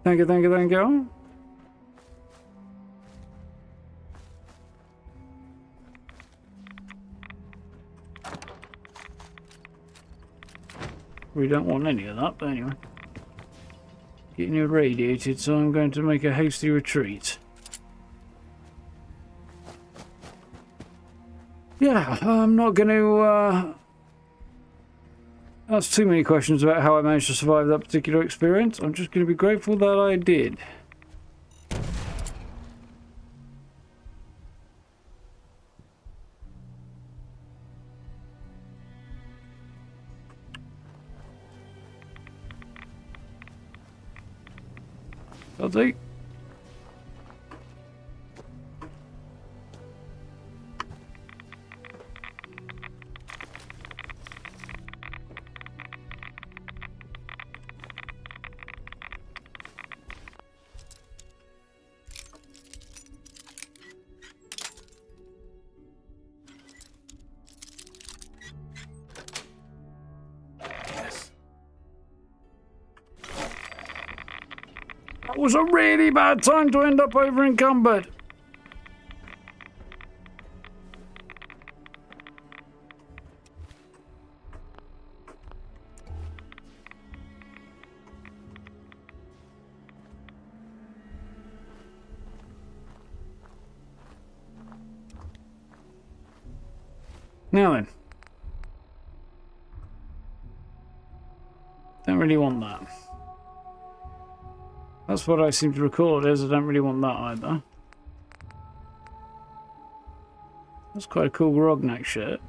Thank you, thank you, thank you. We don't want any of that, but anyway. Getting irradiated, so I'm going to make a hasty retreat. Yeah, I'm not going to ask too many questions about how I managed to survive that particular experience. I'm just going to be grateful that I did. I'll take. That was a really bad time to end up over encumbered. Now then. Don't really want that. That's what I seem to recall it is. I don't really want that either. That's quite a cool Grognak shirt.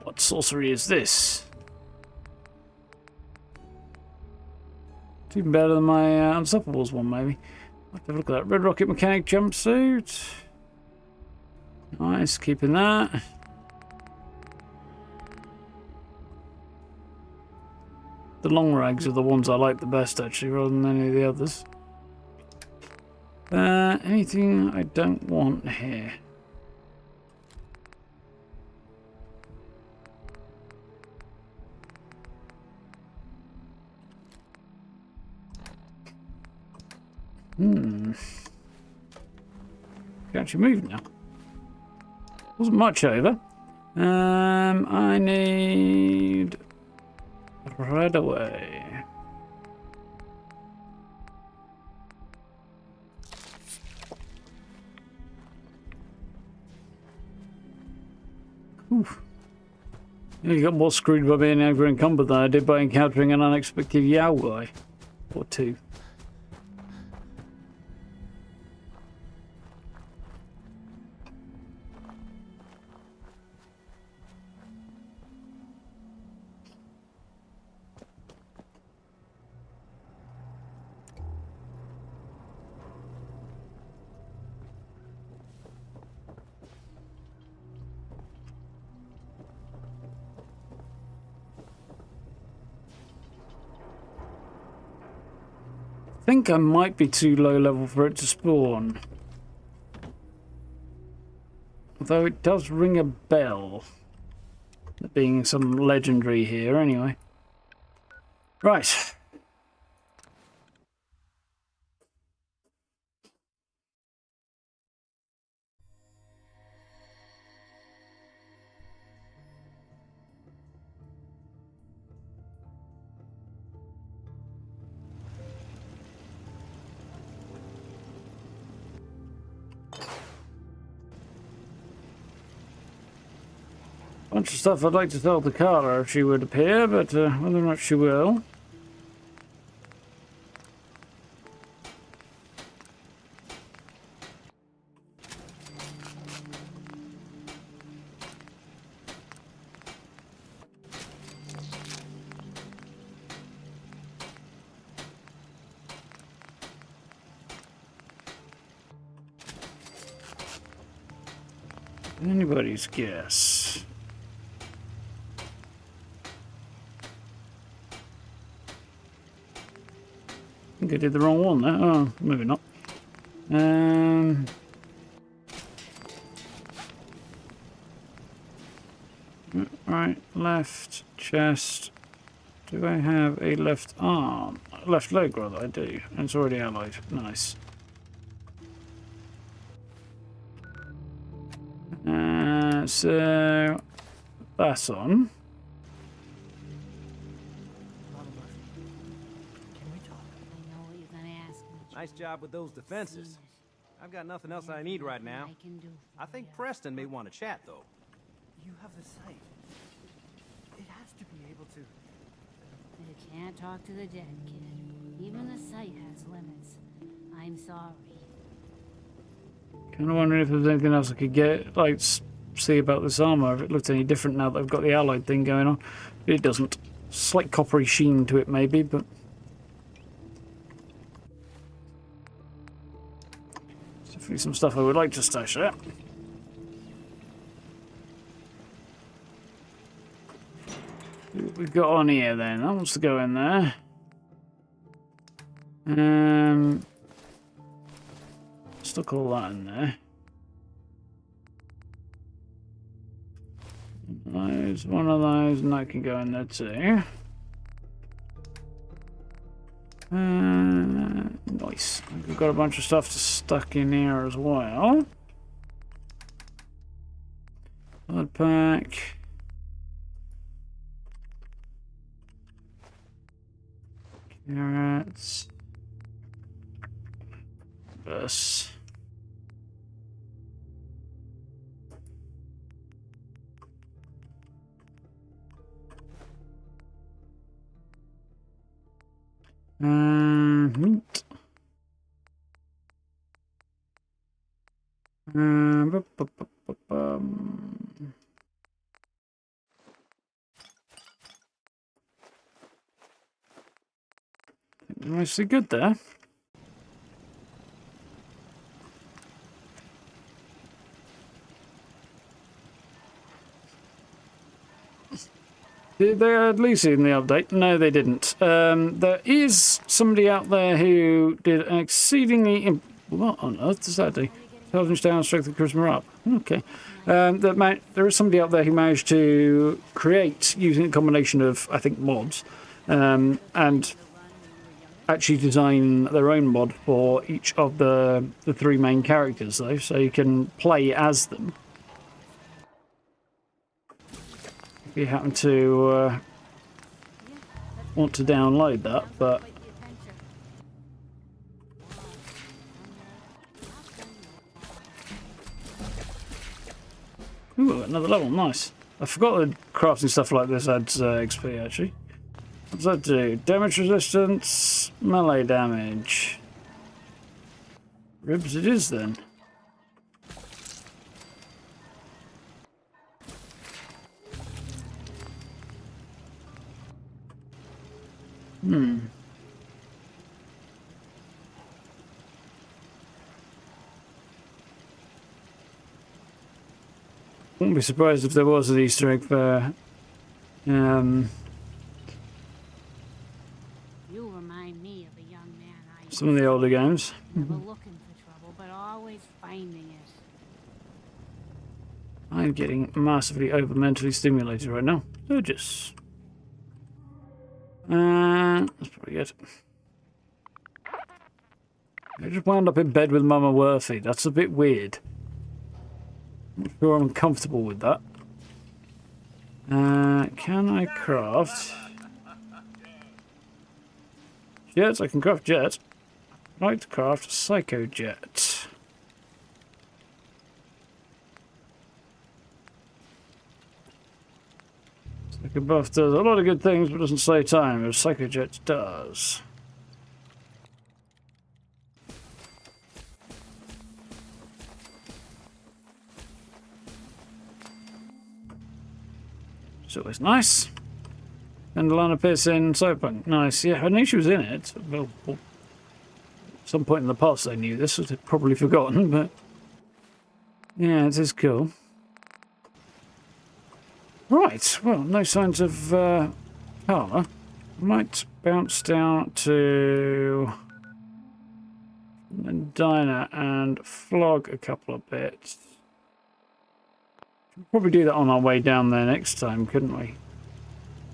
What sorcery is this? It's even better than my Unstoppables one, maybe. I'll have to look at that. Red Rocket Mechanic jumpsuit. Nice, keeping that. The long rags are the ones I like the best, actually, rather than any of the others. Anything I don't want here? Can actually move now. Wasn't much over. I need right away. Oof. You got more screwed by being over encumbered than I did by encountering an unexpected Yao guy or two. I think I might be too low level for it to spawn. Although it does ring a bell. There being some legendary here anyway. Right. Bunch of stuff I'd like to tell to Carla if she would appear, but whether or not she will. Anybody's guess. I think I did the wrong one there. Oh, maybe not. Right, left chest. Do I have a left arm? Left leg, rather, I do. And it's already allied. Nice. So that's on. Nice job with those defenses. I've got nothing else I need right now. I think Preston may want to chat, though. You have the sight. It has to be able to... You can't talk to the dead, kid. Even the sight has limits. I'm sorry. Kind of wondering if there's anything else I could get, like, see about this armor, if it looks any different now that I've got the allied thing going on. It doesn't. Slight coppery sheen to it, maybe, but... definitely some stuff I would like to stash there. See what we've got on here then. That wants to go in there. Stuck all that in there. There's one of those, and that can go in there too. Nice. We've got a bunch of stuff stuck in here as well. Blood pack. Carrots. Bus. Meat. Mostly good there. Did they add Lucy in the update? No, they didn't. There is somebody out there who did an exceedingly... What on earth does that do? Intelligence down, strength and charisma up. Okay. There is somebody out there who managed to create, using a combination of, I think, mods, and actually design their own mod for each of the three main characters, though, so you can play as them. If you happen to want to download that, but... Ooh, another level, nice. I forgot that crafting stuff like this adds XP, actually. What does that do? Damage resistance, melee damage. Ribs it is, then. Wouldn't be surprised if there was an Easter egg for You remind me of a young man I some of the older games. never looking for trouble, but always finding it. I'm getting massively over mentally stimulated right now. So just that's probably it. I just wound up in bed with Mama Worthy. That's a bit weird. I'm not sure I'm comfortable with that. Can I craft jets? I can craft jet. I'd like to craft a psycho jet. Psycho buff does a lot of good things, but doesn't save time, as psycho jet does. It's always nice. And Lana Pearson, Cyberpunk. Nice. Yeah, I knew she was in it. Well, at some point in the past I knew this. I'd probably forgotten, but... yeah, it is cool. Right, well, no signs of Carla. I might bounce down to Medina and flog a couple of bits. We'll probably do that on our way down there next time, couldn't we?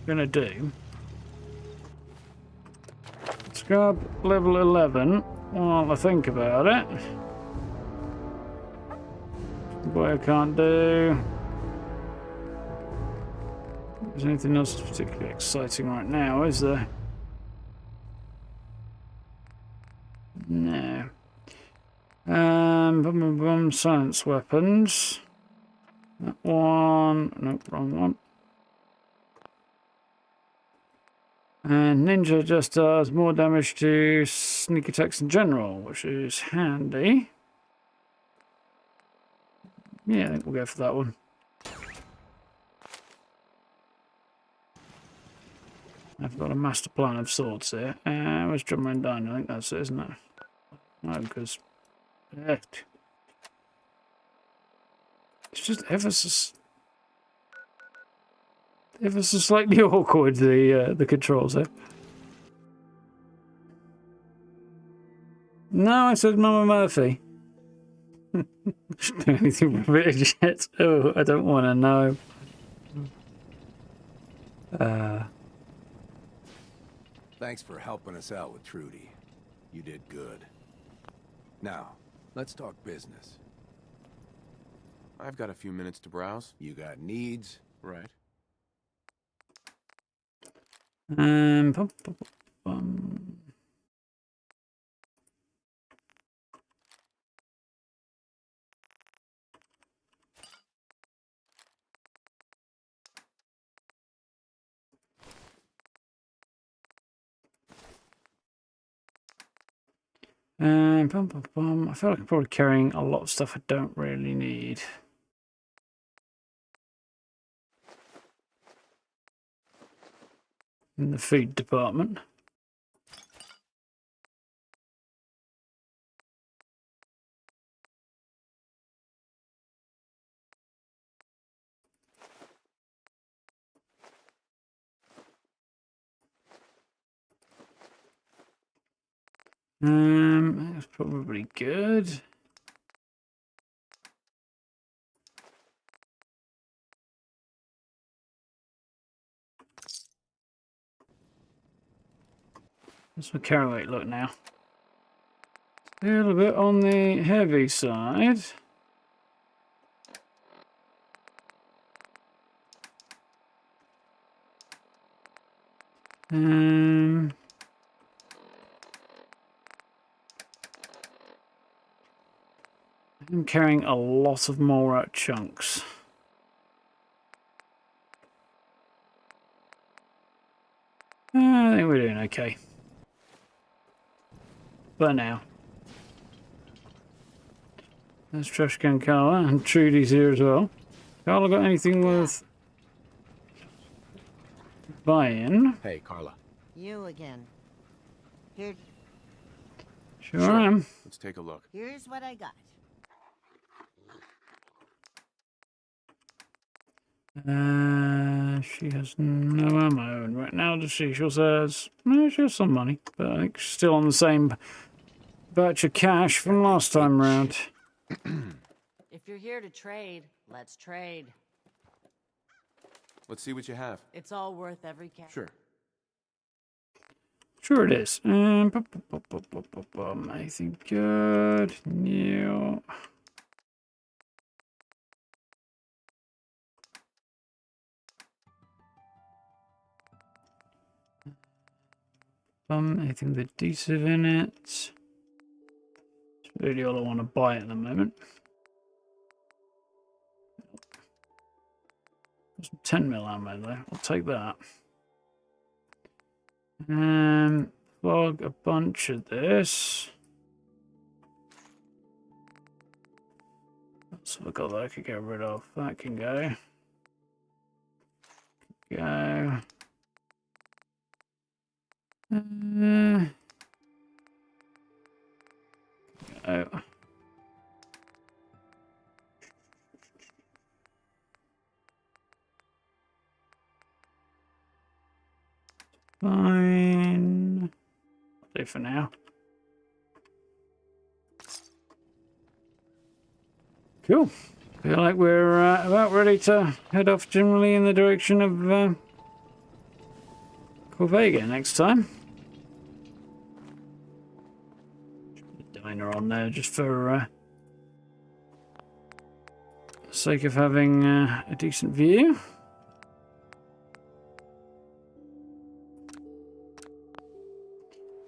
Gonna do. Let's grab level 11 while I think about it. Boy, I can't do. Is there anything else particularly exciting right now, is there? No. Science weapons. That one. Nope, wrong one. And ninja just does more damage to sneak attacks in general, which is handy. Yeah, I think we'll go for that one. I've got a master plan of sorts here. Where's Drummer Dine? I think that's it, isn't it? No, because... it's just ever so slightly awkward, the controls there. No, I said Mama Murphy. Shouldn't do anything with it yet. Oh, I don't want to know. Thanks for helping us out with Trudy. You did good. Now, let's talk business. I've got a few minutes to browse. You got needs? Right. Bum, bum, bum. I feel like I'm probably carrying a lot of stuff I don't really need. In the food department. That's probably good. What's my carry weight look now? Still a bit on the heavy side. I'm carrying a lot of more chunks. I think we're doing okay. For now. There's trash can Carla, and Trudy's here as well. Carla got anything worth buying? Hey, Carla. You again. Here. Sure am. Let's take a look. Here's what I got. She has no ammo, and right now the seashell says she has some money, but I think she's still on the same batch of cash from last time round. If you're here to trade, let's trade. Let's see what you have. It's all worth every cash. Sure. Sure it is. Anything good? No. Anything with adhesive in it? It's really all I want to buy at the moment. There's some 10mm ammo there. I'll take that. Log a bunch of this. What's have I got that I could get rid of? That can go. Go. Go. Fine. I'll do for now. Cool. Feel like we're about ready to head off generally in the direction of Corvega next time. Diner on there just for sake of having a decent view.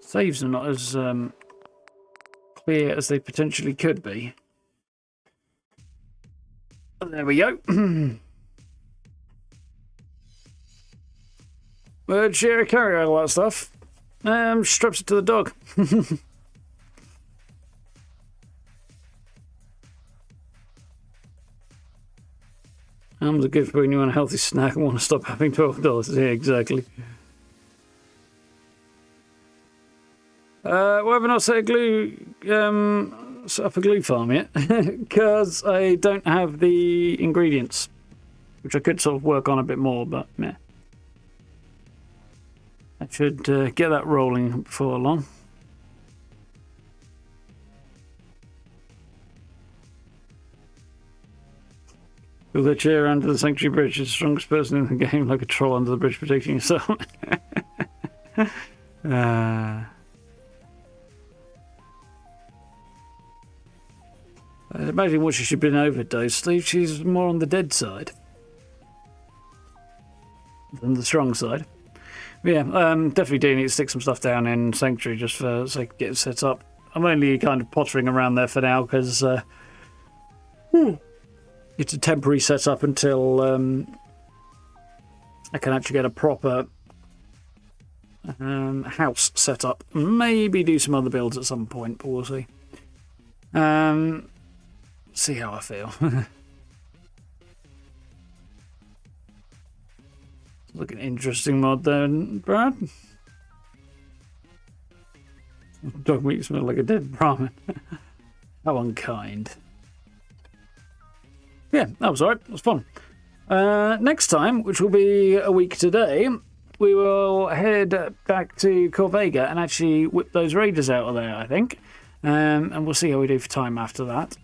Saves are not as clear as they potentially could be. There we go. Bird share carry all that stuff. Straps it to the dog. Arms are good for when you want a healthy snack and want to stop having $12. Yeah, exactly. Why have I not set a set up a glue farm yet? Because I don't have the ingredients, which I could sort of work on a bit more, but meh. I should get that rolling before long. With a chair under the sanctuary bridge is the strongest person in the game, like a troll under the bridge protecting yourself. I'd imagine what she should have been overdosed, Steve. She's more on the dead side than the strong side. But yeah, definitely do need to stick some stuff down in Sanctuary just for so I can get it set up. I'm only kind of pottering around there for now because it's a temporary setup until I can actually get a proper house set up. Maybe do some other builds at some point, but we'll see. See how I feel. Look, an interesting mod there, Brad. Dog meat smells like a dead Brahmin. How unkind. Yeah, that was alright. It was fun. Next time, which will be a week today, we will head back to Corvega and actually whip those raiders out of there, I think. And we'll see how we do for time after that.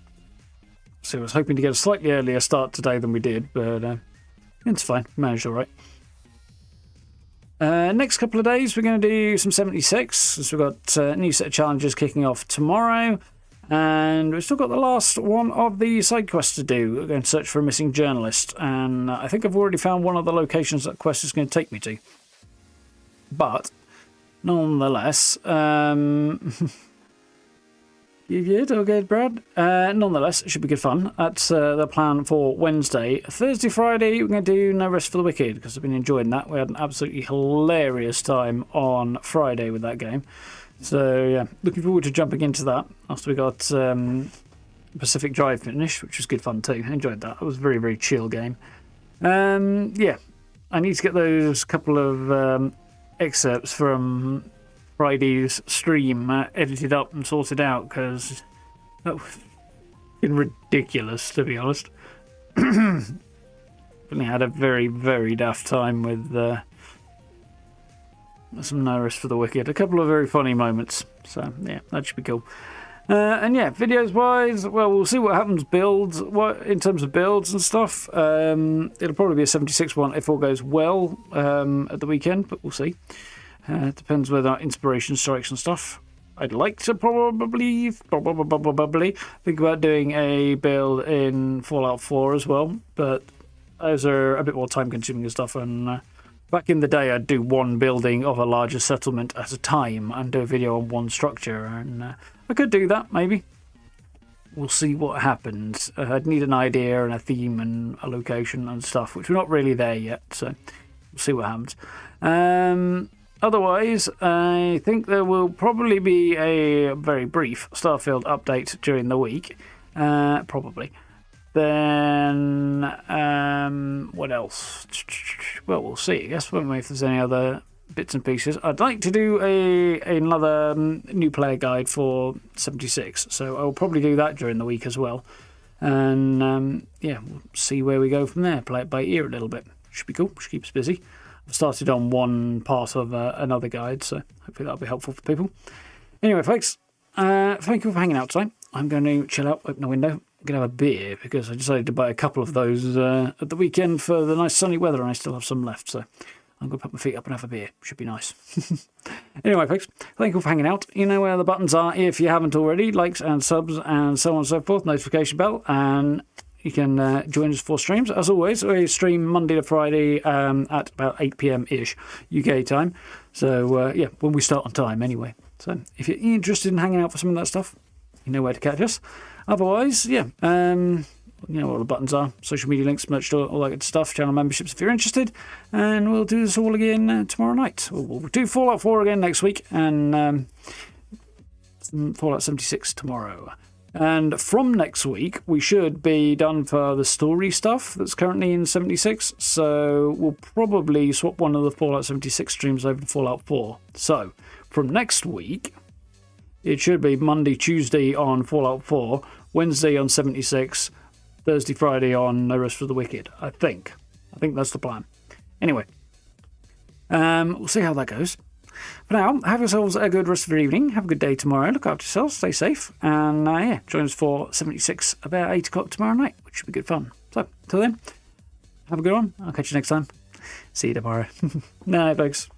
So I was hoping to get a slightly earlier start today than we did, but it's fine. Managed alright. Next couple of days, we're going to do some 76, since we've got a new set of challenges kicking off tomorrow. And we've still got the last one of the side quests to do. We're going to search for a missing journalist. And I think I've already found one of the locations that quest is going to take me to. But, nonetheless... You good? Okay, Brad? Nonetheless, it should be good fun. That's the plan for Wednesday. Thursday, Friday, we're going to do No Rest for the Wicked, because I've been enjoying that. We had an absolutely hilarious time on Friday with that game. So, yeah, looking forward to jumping into that after we got Pacific Drive finished, which was good fun too. I enjoyed that. It was a very, very chill game. Yeah, I need to get those couple of excerpts from Friday's stream edited up and sorted out, because that was ridiculous, to be honest. But I had a very, very daft time with some No Rest for the Wicked. A couple of very funny moments. So, yeah, that should be cool. And yeah, videos wise, well, we'll see what happens in terms of builds and stuff. It'll probably be a 76 one if all goes well at the weekend, but we'll see. It depends whether inspiration strikes and stuff. I'd like to probably think about doing a build in Fallout 4 as well, but those are a bit more time consuming and stuff. And back in the day, I'd do one building of a larger settlement at a time and do a video on one structure, and I could do that maybe. We'll see what happens. I'd need an idea and a theme and a location and stuff, which we're not really there yet, so we'll see what happens. Otherwise, I think there will probably be a very brief Starfield update during the week. Probably. Then, what else? Well, we'll see, I guess, won't we, if there's any other bits and pieces. I'd like to do another new player guide for 76, so I'll probably do that during the week as well. And, yeah, we'll see where we go from there. Play it by ear a little bit. Should be cool. Should keep us busy. I've started on one part of another guide, so hopefully that'll be helpful for people. Anyway, folks, thank you for hanging out tonight. I'm going to chill out, open the window. I'm going to have a beer, because I decided to buy a couple of those at the weekend for the nice sunny weather, and I still have some left, so I'm going to put my feet up and have a beer. Should be nice. Anyway, folks, thank you for hanging out. You know where the buttons are if you haven't already. Likes and subs and so on and so forth. Notification bell, and you can join us for streams. As always, we stream Monday to Friday at about 8 p.m-ish UK time. So, yeah, when we start on time anyway. So, if you're interested in hanging out for some of that stuff, you know where to catch us. Otherwise, yeah, you know what all the buttons are. Social media links, merch store, all that good stuff. Channel memberships if you're interested. And we'll do this all again tomorrow night. We'll do Fallout 4 again next week. And Fallout 76 tomorrow. And from next week, we should be done for the story stuff that's currently in 76. So we'll probably swap one of the Fallout 76 streams over to Fallout 4. So from next week, it should be Monday, Tuesday on Fallout 4, Wednesday on 76, Thursday, Friday on No Rest for the Wicked. I think that's the plan. Anyway, we'll see how that goes. For now, have yourselves a good rest of your evening. Have a good day tomorrow. Look after yourselves. Stay safe. And, yeah, join us for 76 about 8 o'clock tomorrow night, which should be good fun. So, till then, have a good one. I'll catch you next time. See you tomorrow. Night, folks.